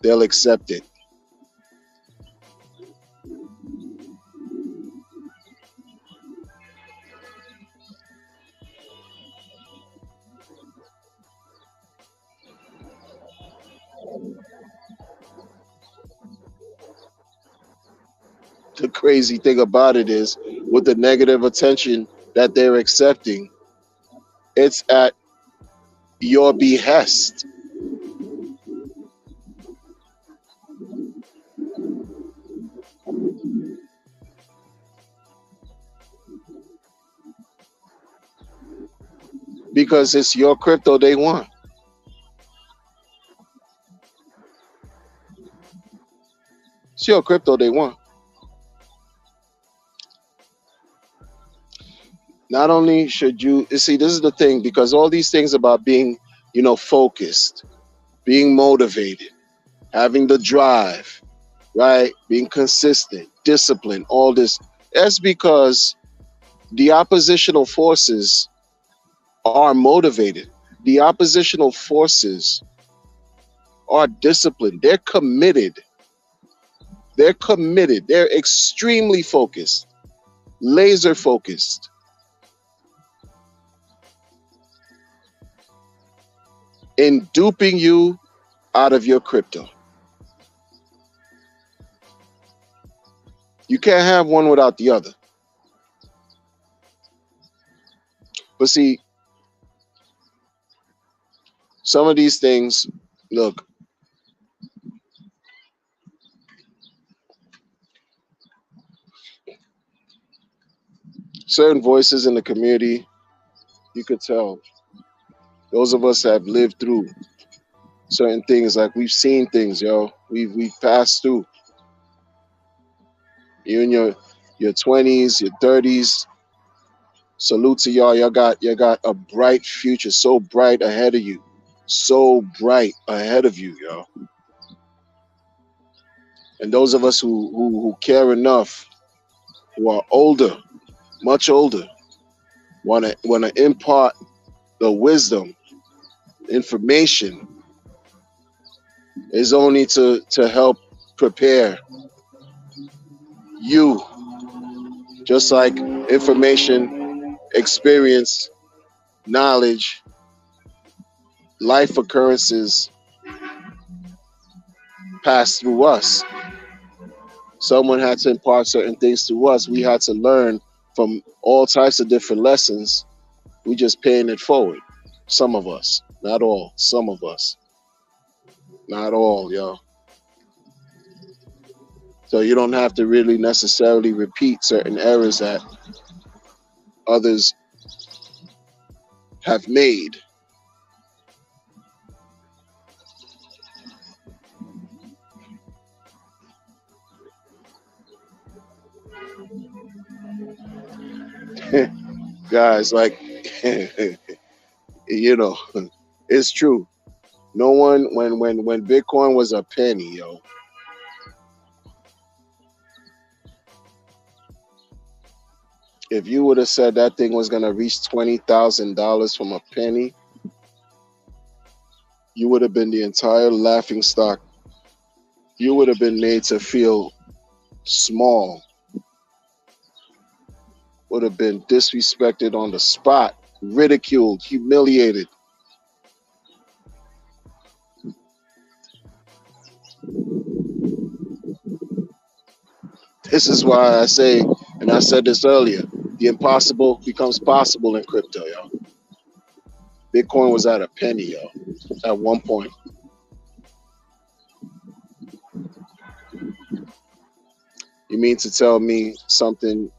they'll accept it. The crazy thing about it is, with the negative attention that they're accepting, it's at your behest. Because it's your crypto they want. It's your crypto they want. Not only should you see, this is the thing, because all these things about being, focused, being motivated, having the drive, right? Being consistent, disciplined, all this. That's because the oppositional forces are motivated. The oppositional forces are disciplined. They're committed. They're committed. They're extremely focused, laser focused. In duping you out of your crypto. You can't have one without the other. But see, some of these things, look, certain voices in the community, you could tell those of us that have lived through certain things, like we've seen things, yo. We've passed through. You in your 20s, your 30s. Salute to y'all. Y'all got a bright future, so bright ahead of you. So bright ahead of you, yo. And those of us who care enough, who are older, much older, wanna impart the wisdom, information, is only to help prepare you, just like information, experience, knowledge, life occurrences pass through us. Someone had to impart certain things to us. We had to learn from all types of different lessons. We just paying it forward. Some of us, not all. Some of us, not all, yo. So you don't have to really necessarily repeat certain errors that others have made. Guys, like, you know, it's true. No one, when Bitcoin was a penny, yo, if you would have said that thing was gonna reach $20,000 from a penny, you would have been the entire laughing stock. You would have been made to feel small. Would have been disrespected on the spot, ridiculed, humiliated. This is why I say, and I said this earlier, the impossible becomes possible in crypto, yo. Bitcoin was at a penny, yo, at one point. You mean to tell me something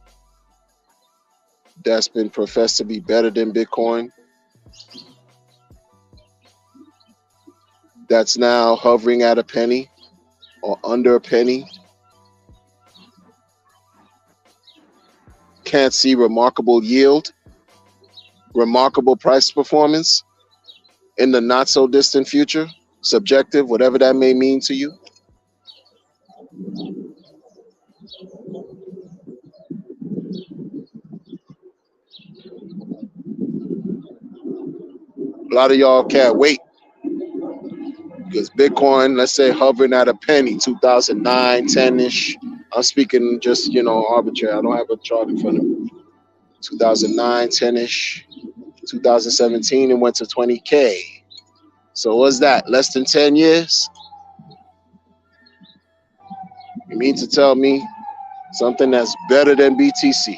that's been professed to be better than Bitcoin, that's now hovering at a penny or under a penny, can't see remarkable yield, remarkable price performance in the not so distant future, subjective, whatever that may mean to you? A lot of y'all can't wait because Bitcoin, let's say hovering at a penny, 2009, 10-ish. I'm speaking just, arbitrary. I don't have a chart in front of me. 2009, 10-ish. 2017, it went to 20K. So what's that? Less than 10 years? You mean to tell me something that's better than BTC?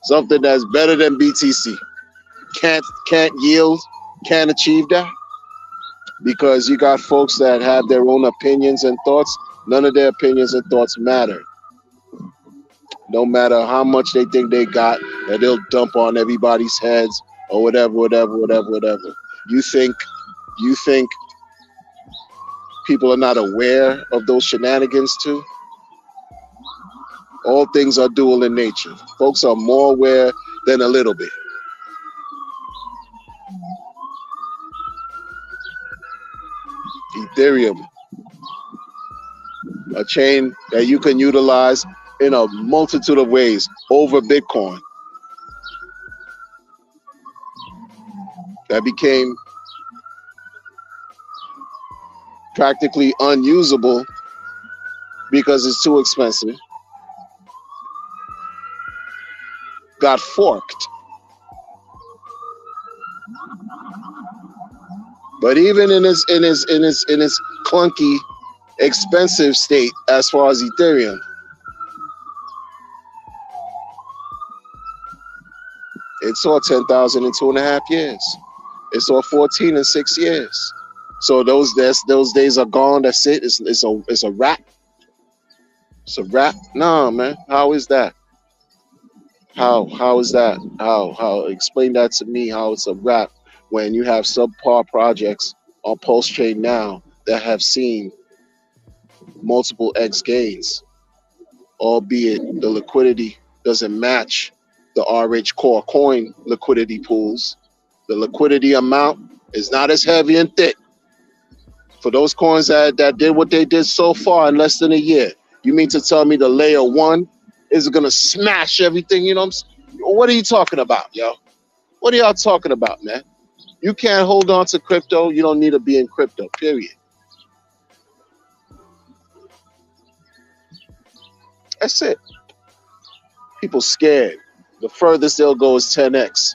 Something that's better than BTC can't yield, can't achieve that, because you got folks that have their own opinions and thoughts. None of their opinions and thoughts matter. No matter how much they think they got, that they'll dump on everybody's heads or whatever. You think people are not aware of those shenanigans too? All things are dual in nature. Folks are more aware than a little bit. Ethereum, a chain that you can utilize in a multitude of ways over Bitcoin, that became practically unusable because it's too expensive, got forked. But even in its clunky, expensive state as far as Ethereum, it saw 10,000 in 2.5 years. It saw 14 in 6 years. So those days are gone. That's it. It's a wrap. It's a wrap. No, man. How is that? How is that? How? Explain that to me. How it's a wrap when you have subpar projects on Pulse Chain now that have seen multiple X gains, albeit the liquidity doesn't match the RH Core coin liquidity pools. The liquidity amount is not as heavy and thick for those coins that did what they did so far in less than a year. You mean to tell me the layer one is going to smash everything? You know what I'm saying? What are you talking about, yo? What are y'all talking about, man? You can't hold on to crypto. You don't need to be in crypto, period. That's it. People scared. The furthest they'll go is 10x.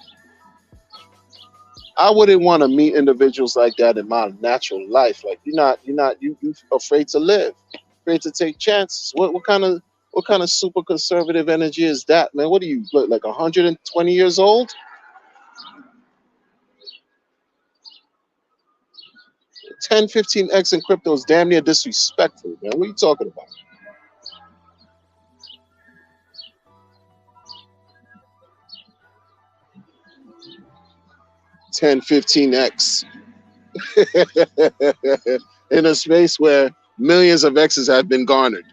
I wouldn't want to meet individuals like that in my natural life. Like you afraid to live, afraid to take chances. What kind of super conservative energy is that, man? What do you look like 120 years old? 10, 15x in crypto is damn near disrespectful, man. What are you talking about? 10, 15x in a space where millions of X's have been garnered.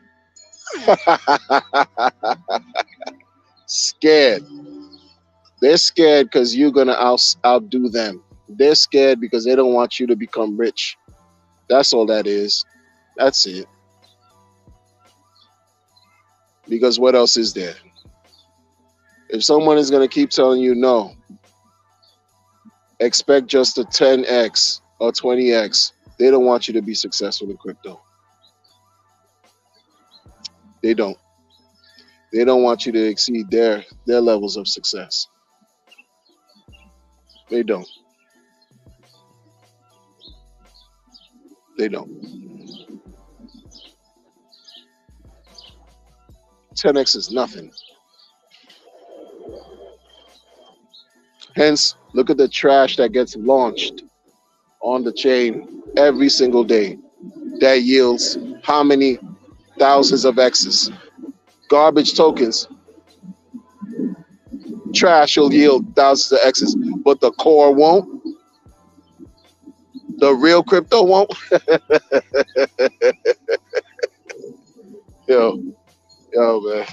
Scared. They're scared because you're going to outdo them. They're scared because they don't want you to become rich. That's all that is. That's it. Because what else is there? If someone is going to keep telling you no, expect just a 10x or 20x, they don't want you to be successful in crypto. They don't. They don't want you to exceed their levels of success. They don't. They don't. 10x is nothing. Hence, look at the trash that gets launched on the chain every single day. That yields how many thousands of X's? Garbage tokens. Trash will yield thousands of X's, but the core won't. The real crypto won't. Yo, man.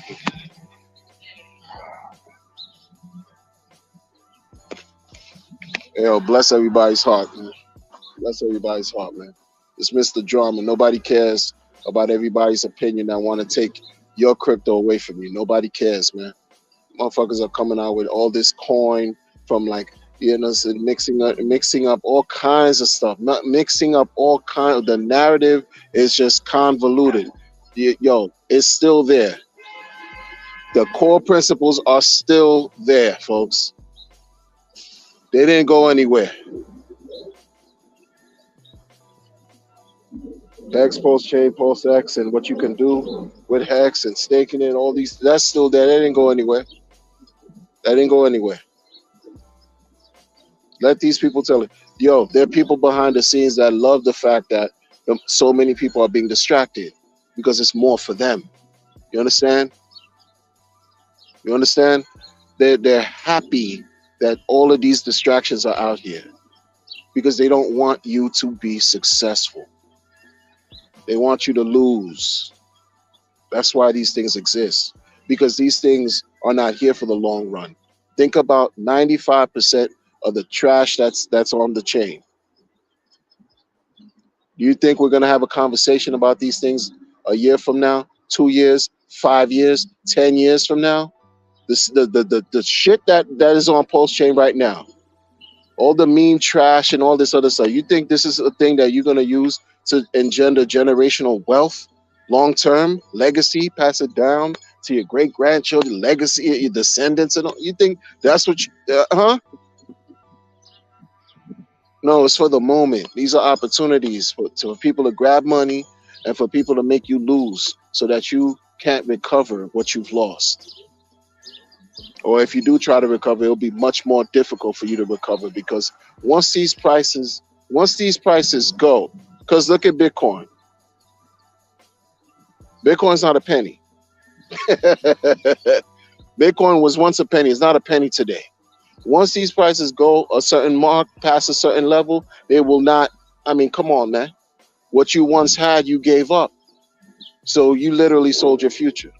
Yo, bless everybody's heart, man. Bless everybody's heart, man. It's Mr. Drama. Nobody cares about everybody's opinion that want to take your crypto away from you. Nobody cares, man. Motherfuckers are coming out with all this coin from mixing up all kinds of stuff. Not mixing up all kinds of the narrative is just convoluted. Yo, it's still there. The core principles are still there, folks. They didn't go anywhere. Hex, Pulse Chain, Pulse X, and what you can do with Hex and staking it, all these, that's still there. That didn't go anywhere. That didn't go anywhere. Let these people tell it. Yo, there are people behind the scenes that love the fact that so many people are being distracted because it's more for them. You understand? You understand? They're happy that all of these distractions are out here because they don't want you to be successful. They want you to lose. That's why these things exist, because these things are not here for the long run. Think about 95% of the trash that's on the chain. Do you think we're going to have a conversation about these things a year from now, 2 years, 5 years, 10 years from now? The shit that is on Pulse Chain right now, all the meme trash and all this other stuff, you think this is a thing that you're going to use to engender generational wealth, long-term legacy, pass it down to your great-grandchildren, legacy, your descendants, and all? You think that's what you, huh? No, it's for the moment. These are opportunities for people to grab money and for people to make you lose so that you can't recover what you've lost. Or if you do try to recover, it'll be much more difficult for you to recover because once these prices, once these prices go, because look at Bitcoin. Bitcoin's not a penny. Bitcoin was once a penny. It's not a penny today. Once these prices go a certain mark, past a certain level, they will not. I mean, come on, man. What you once had, you gave up. So you literally sold your future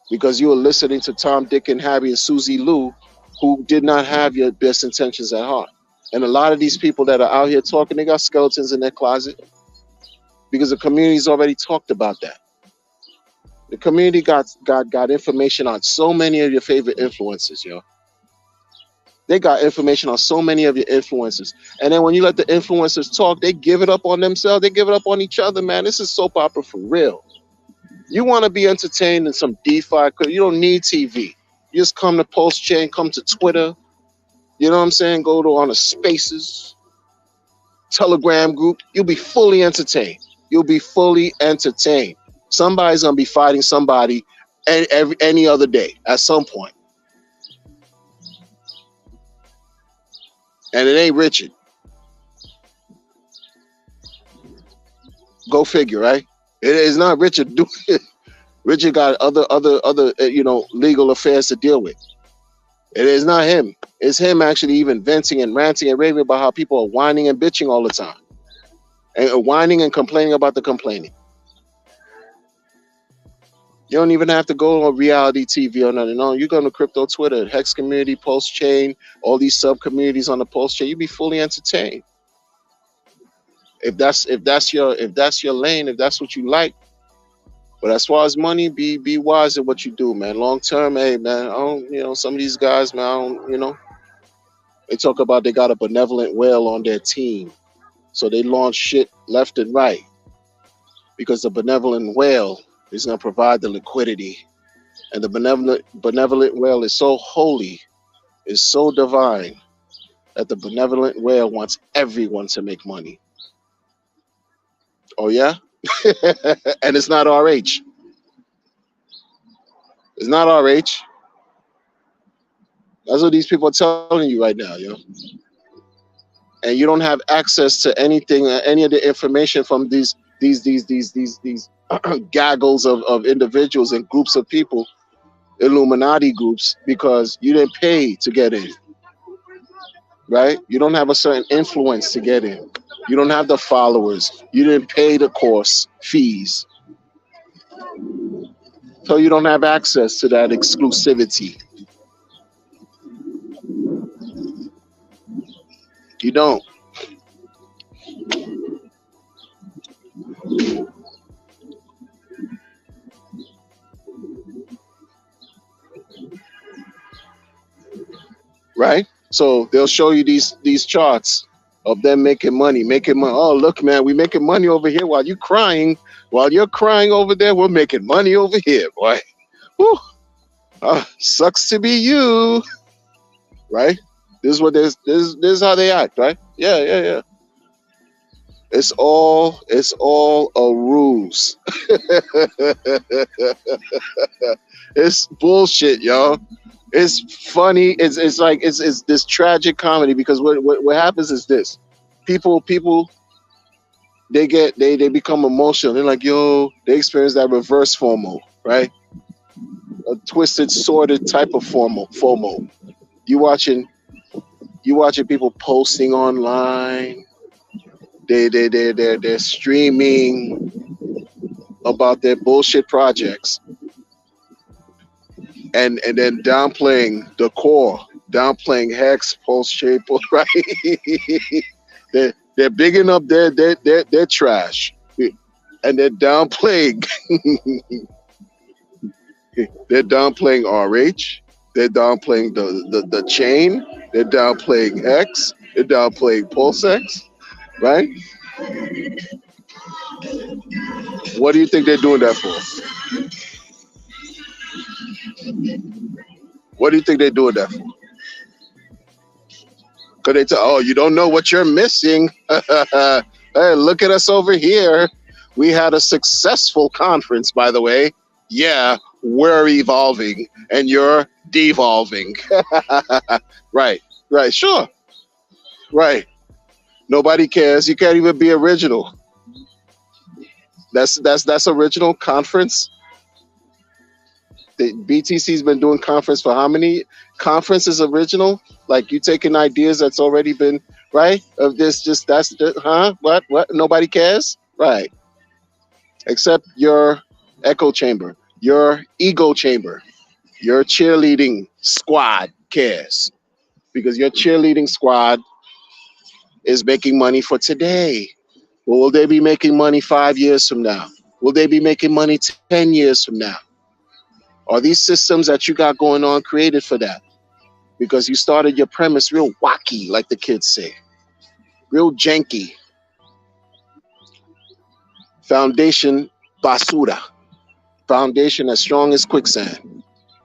because you were listening to Tom, Dick, and Harry and Susie Lou, who did not have your best intentions at heart. And a lot of these people that are out here talking, they got skeletons in their closet because the community's already talked about that. The community got information on so many of your favorite influencers, yo. They got information on so many of your influencers. And then when you let the influencers talk, they give it up on themselves. They give it up on each other, man. This is soap opera for real. You want to be entertained in some DeFi, you don't need TV. You just come to Post Chain, come to Twitter. You know what I'm saying? Go to on a Spaces, Telegram group. You'll be fully entertained. You'll be fully entertained. Somebody's going to be fighting somebody any other day at some point. And it ain't Richard. Go figure, right? It is not Richard doing it. Richard got other legal affairs to deal with. It is not him. It's him actually even venting and ranting and raving about how people are whining and bitching all the time. And whining and complaining about the complaining. You don't even have to go on reality TV or nothing. No, you go to crypto Twitter, Hex community, Post Chain, all these sub communities on the Post Chain. You be fully entertained. If that's your lane, if that's what you like. But as far as money, be wise in what you do, man. Long term, hey man, I don't, some of these guys, man, they talk about they got a benevolent whale on their team, so they launch shit left and right because the benevolent whale is going to provide the liquidity, and the benevolent whale is so holy, is so divine that the benevolent whale wants everyone to make money. Oh yeah. And it's not RH. It's not RH. That's what these people are telling you right now, yo. And you don't have access to anything, any of the information from these gaggles of individuals and groups of people, Illuminati groups, because you didn't pay to get in, right? You don't have a certain influence to get in. You don't have the followers. You didn't pay the course fees. So you don't have access to that exclusivity. You don't. Right? So they'll show you these charts of them making money. Oh, look, man, we making money over here while you're crying. While you're crying over there, we're making money over here, boy. Whew. Sucks to be you. Right? This is how they act, right? Yeah. It's all a ruse. It's bullshit, y'all. It's funny. It's like it's this tragic comedy because what happens is this: people they become emotional. They're like, yo, they experience that reverse FOMO, right? A twisted, sordid type of FOMO. You watching people posting online. They're streaming about their bullshit projects. And then downplaying the core, downplaying Hex, Post Chain, right? they're bigging up their trash, and they're downplaying. They're downplaying RH. They're downplaying the chain. They're downplaying Hex. They're downplaying PulseX, right? What do you think they're doing that for? What do you think they're doing that for? Could they tell? Oh, you don't know what you're missing. Hey, look at us over here. We had a successful conference, by the way. Yeah, we're evolving, and you're devolving. Right, right, sure, right. Nobody cares. You can't even be original. That's original conference. The BTC's been doing conference for how many conferences original? Like you taking ideas that's already been right of this just huh? What? Nobody cares, right? Except your echo chamber, your ego chamber, your cheerleading squad cares because your cheerleading squad is making money for today. Well, will they be making money 5 years from now? Will they be making money 10 years from now? Are these systems that you got going on created for that? Because you started your premise real wacky, like the kids say, real janky. Foundation basura, foundation as strong as quicksand.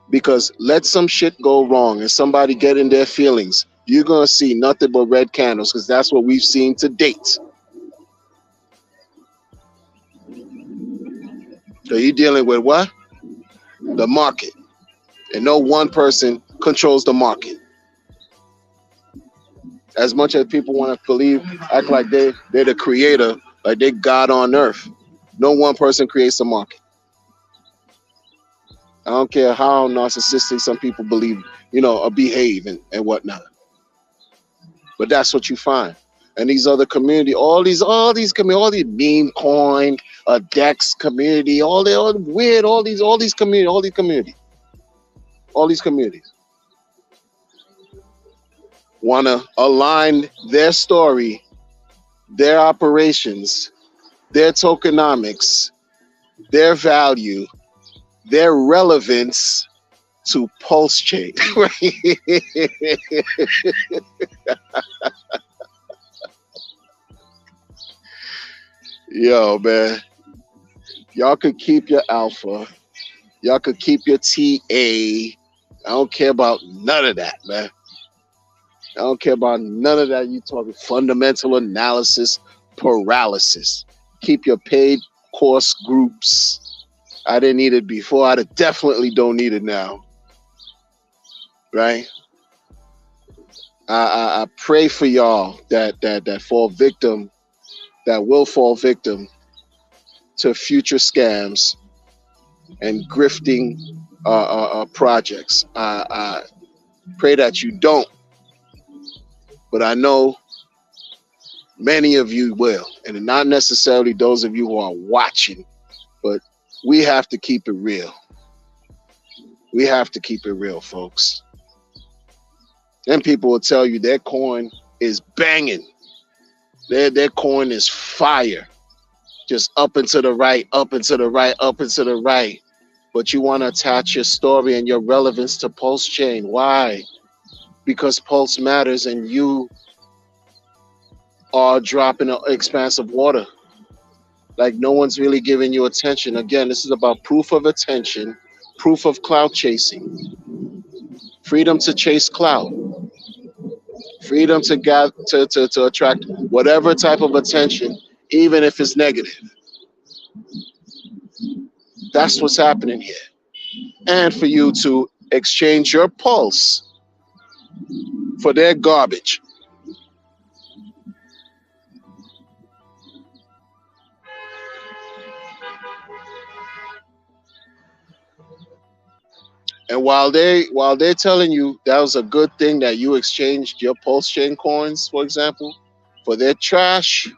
Because let some shit go wrong and somebody get in their feelings, you're gonna see nothing but red candles because that's what we've seen to date. So you're dealing with what? The market, and no one person controls the market. As much as people want to believe, act like they're the creator, like they God on earth. No one person creates the market. I don't care how narcissistic some people believe, or behave and whatnot. But that's what you find. And these other community, all these community, all these meme coin, Dex community, all the weird, all these communities want to align their story, their operations, their tokenomics, their value, their relevance to Pulse Chain. Yo, man, y'all could keep your alpha. Y'all could keep your TA. I don't care about none of that, man. I don't care about none of that. You talking fundamental analysis, paralysis. Keep your paid course groups. I didn't need it before. I definitely don't need it now. Right? I pray for y'all that fall victim, that will fall victim to future scams and grifting projects. I pray that you don't, but I know many of you will, and not necessarily those of you who are watching, but we have to keep it real. We have to keep it real, folks. Then people will tell you their coin is banging. Their coin is fire. Just up and to the right, up and to the right, up and to the right. But you want to attach your story and your relevance to Pulse Chain. Why? Because Pulse matters and you are dropping an expanse of water. Like no one's really giving you attention. Again, this is about proof of attention, proof of clout chasing, freedom to chase clout, freedom to gather, to attract whatever type of attention, even if it's negative. That's what's happening here. And for you to exchange your pulse for their garbage. And while they're telling you that was a good thing that you exchanged your Pulse Chain coins, for example, for their trash,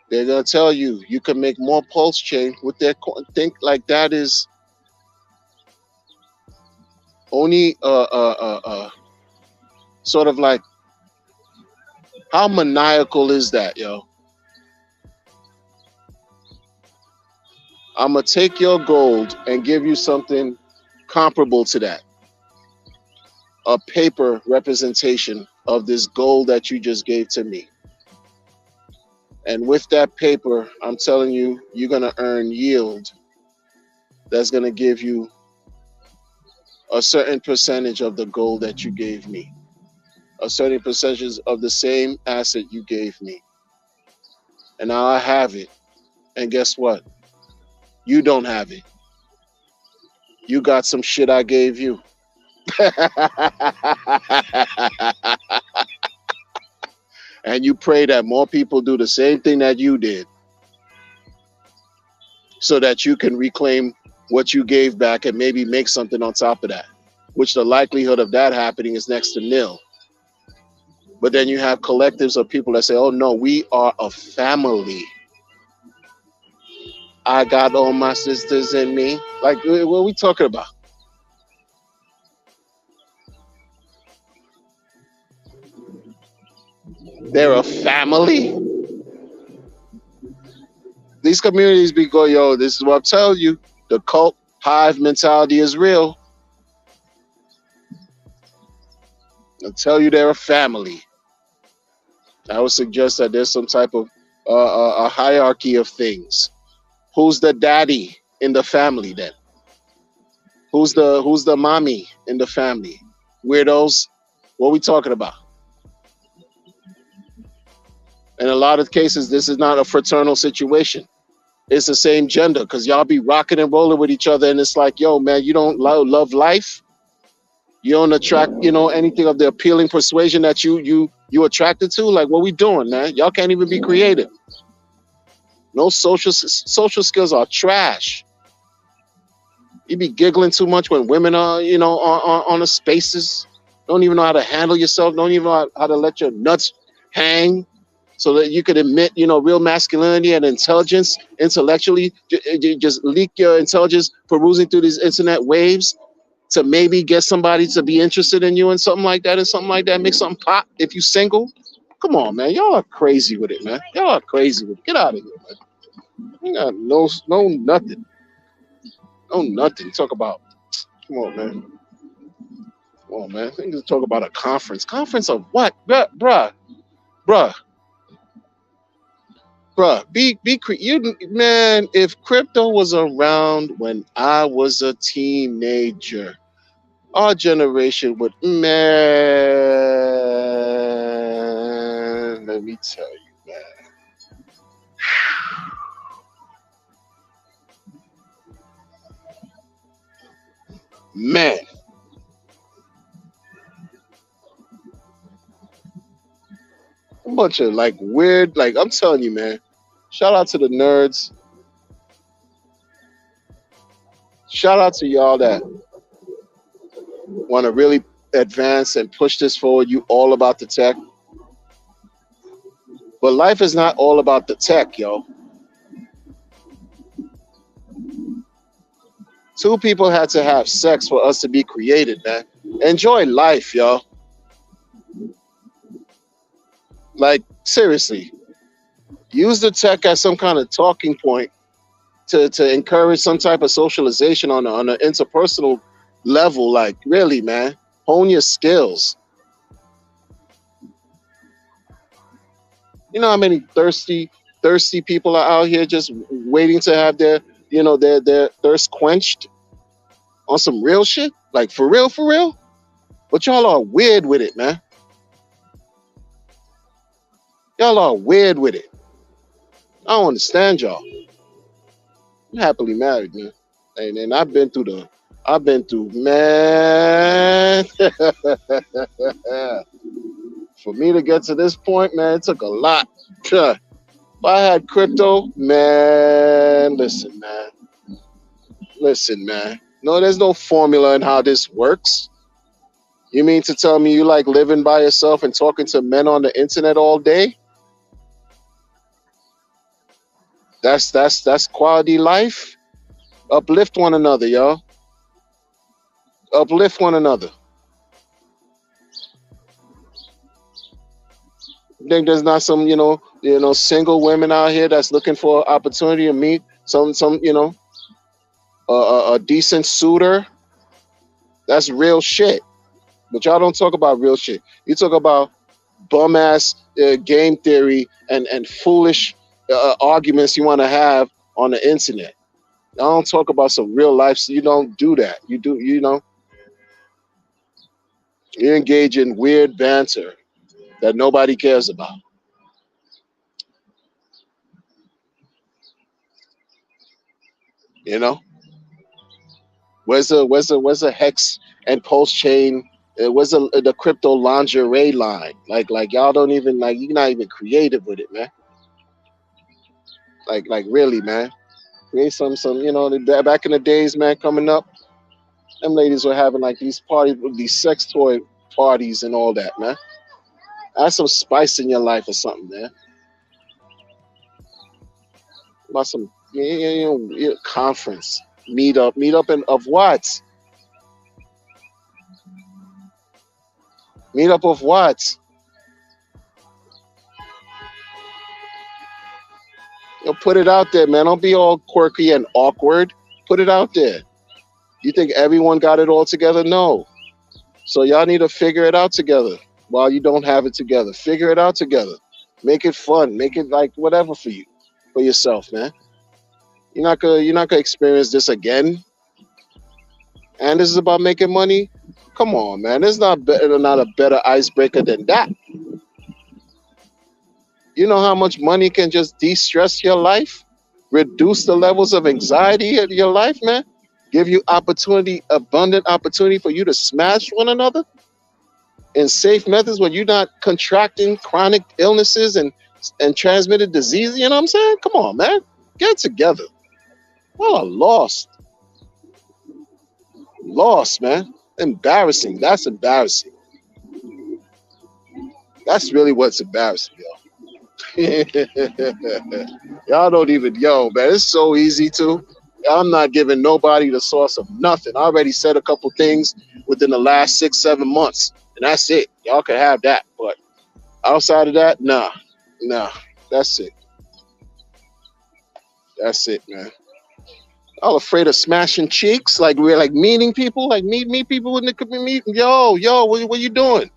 they're gonna tell you you can make more Pulse Chain with their coin. Think like that is only sort of like, how maniacal is that, yo? I'm gonna take your gold and give you something comparable to that, a paper representation of this gold that you just gave to me. And with that paper, I'm telling you, you're gonna earn yield that's gonna give you a certain percentage of the gold that you gave me. a certain percentage of the same asset you gave me. And now I have it. And guess what? You don't have it. You got some shit I gave you. And you pray that more people do the same thing that you did so that you can reclaim what you gave back and maybe make something on top of that, which the likelihood of that happening is next to nil. But then you have collectives of people that say, oh no, we are a family. I got all my sisters in me. Like, what are we talking about? They're a family. These communities be going, yo, this is what I'm telling you. The cult hive mentality is real. I'll tell you they're a family. I would suggest that there's some type of a hierarchy of things. Who's the daddy in the family then? Who's the mommy in the family? Weirdos. What are we talking about? In a lot of cases, this is not a fraternal situation. It's the same gender because y'all be rocking and rolling with each other, and it's like, yo, man, you don't love life. You don't attract, anything of the appealing persuasion that you attracted to. Like, what we doing, man? Y'all can't even be creative. No social skills are trash. You be giggling too much when women are, on the spaces. Don't even know how to handle yourself. Don't even know how to let your nuts hang so that you could admit, real masculinity and intelligence intellectually. Just leak your intelligence perusing through these internet waves to maybe get somebody to be interested in you and something like that and something like that. Make something pop if you single. Come on, man. Y'all are crazy with it, man. Y'all are crazy with it. Get out of here, man. You got no nothing. No nothing. Talk about. Come on, man. Come on, man. I think talk about a conference. Conference of what? Bruh. You man, if crypto was around when I was a teenager, our generation would, man, let me tell you, man. A bunch of like weird, like I'm telling you, man. Shout out to the nerds. Shout out to y'all that want to really advance and push this forward. You all about the tech. But life is not all about the tech, yo. Two people had to have sex for us to be created, man. Enjoy life, yo. Like, seriously. Use the tech as some kind of talking point to encourage some type of socialization on an interpersonal level. Like, really, man. Hone your skills. You know how many thirsty people are out here just waiting to have their thirst quenched on some real shit? Like, for real? But y'all are weird with it, man. Y'all are weird with it. I don't understand y'all. I'm happily married, man. And I've been through, man. For me to get to this point, man, it took a lot. If I had crypto, man, listen, man. No, there's no formula in how this works. You mean to tell me you like living by yourself and talking to men on the internet all day? That's quality life. Uplift one another, y'all. Uplift one another. Think there's not some, single women out here that's looking for opportunity to meet some, a decent suitor? That's real shit. But y'all don't talk about real shit. You talk about bum ass game theory and foolish arguments you want to have on the internet. I don't talk about some real life. So you don't do that. You do, You engage in weird banter that nobody cares about. You know, where's a hex and pulse chain? Where's the crypto lingerie line? Like y'all don't even like you're not even creative with it, man. Like really, man. Create some back in the days, man. Coming up, them ladies were having like these parties, these sex toy parties and all that, man. Add some spice in your life or something, man. About some conference, meet up, and of what? Meet up of what? Put it out there, man. Don't be all quirky and awkward. Put it out there. You think everyone got it all together? No. So y'all need to figure it out together while you don't have it together. Figure it out together. Make it fun. Make it like whatever for you, for yourself, man. You're not gonna experience this again. And this is about making money. Come on, man. There's not a better icebreaker than that. You know how much money can just de-stress your life, reduce the levels of anxiety in your life, man. Give you opportunity, abundant opportunity for you to smash one another in safe methods when you're not contracting chronic illnesses and transmitted disease. You know what I'm saying? Come on, man. Get it together. Well, lost. Lost, man. Embarrassing. That's embarrassing. That's really what's embarrassing, yo. Y'all don't even, man, it's so easy to. I'm not giving nobody the source of nothing. I already said a couple things within the last 6, 7 months, and that's it. Y'all can have that. But outside of that, nah. That's it. That's it, man. All afraid of smashing cheeks, like we're like meeting people, like meet people in the community. Yo, what you doing,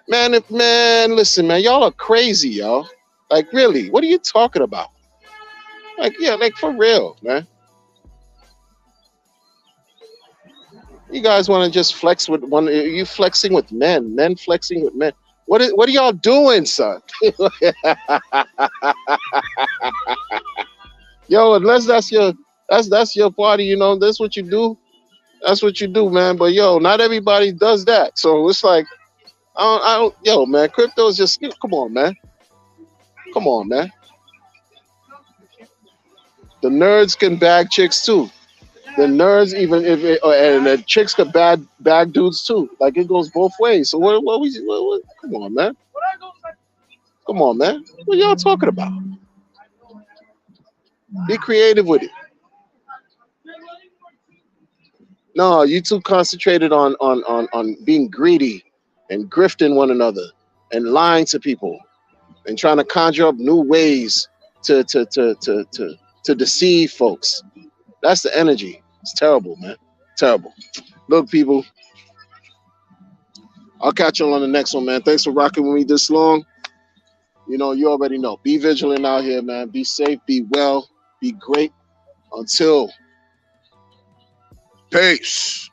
man? Man, listen, man, y'all are crazy, y'all. Like really, what are you talking about? Like yeah, like for real, man. You guys want to just flex with one? You flexing with men flexing with men. What are y'all doing, son? Yo, unless that's your party, that's what you do. That's what you do, man. But yo, not everybody does that. So it's like, yo, man, crypto is just, come on, man. Come on, man. The nerds can bag chicks too. The nerds, even if and the chicks can bag dudes too. Like it goes both ways. So what come on, man. Come on, man. What y'all talking about? Be creative with it. No, you too concentrated on being greedy and grifting one another and lying to people and trying to conjure up new ways to deceive folks. That's the energy. It's terrible, man. Terrible. Look, people, I'll catch you on the next one, man. Thanks for rocking with me this long. You already know. Be vigilant out here, man. Be safe, be well, be great. Until peace.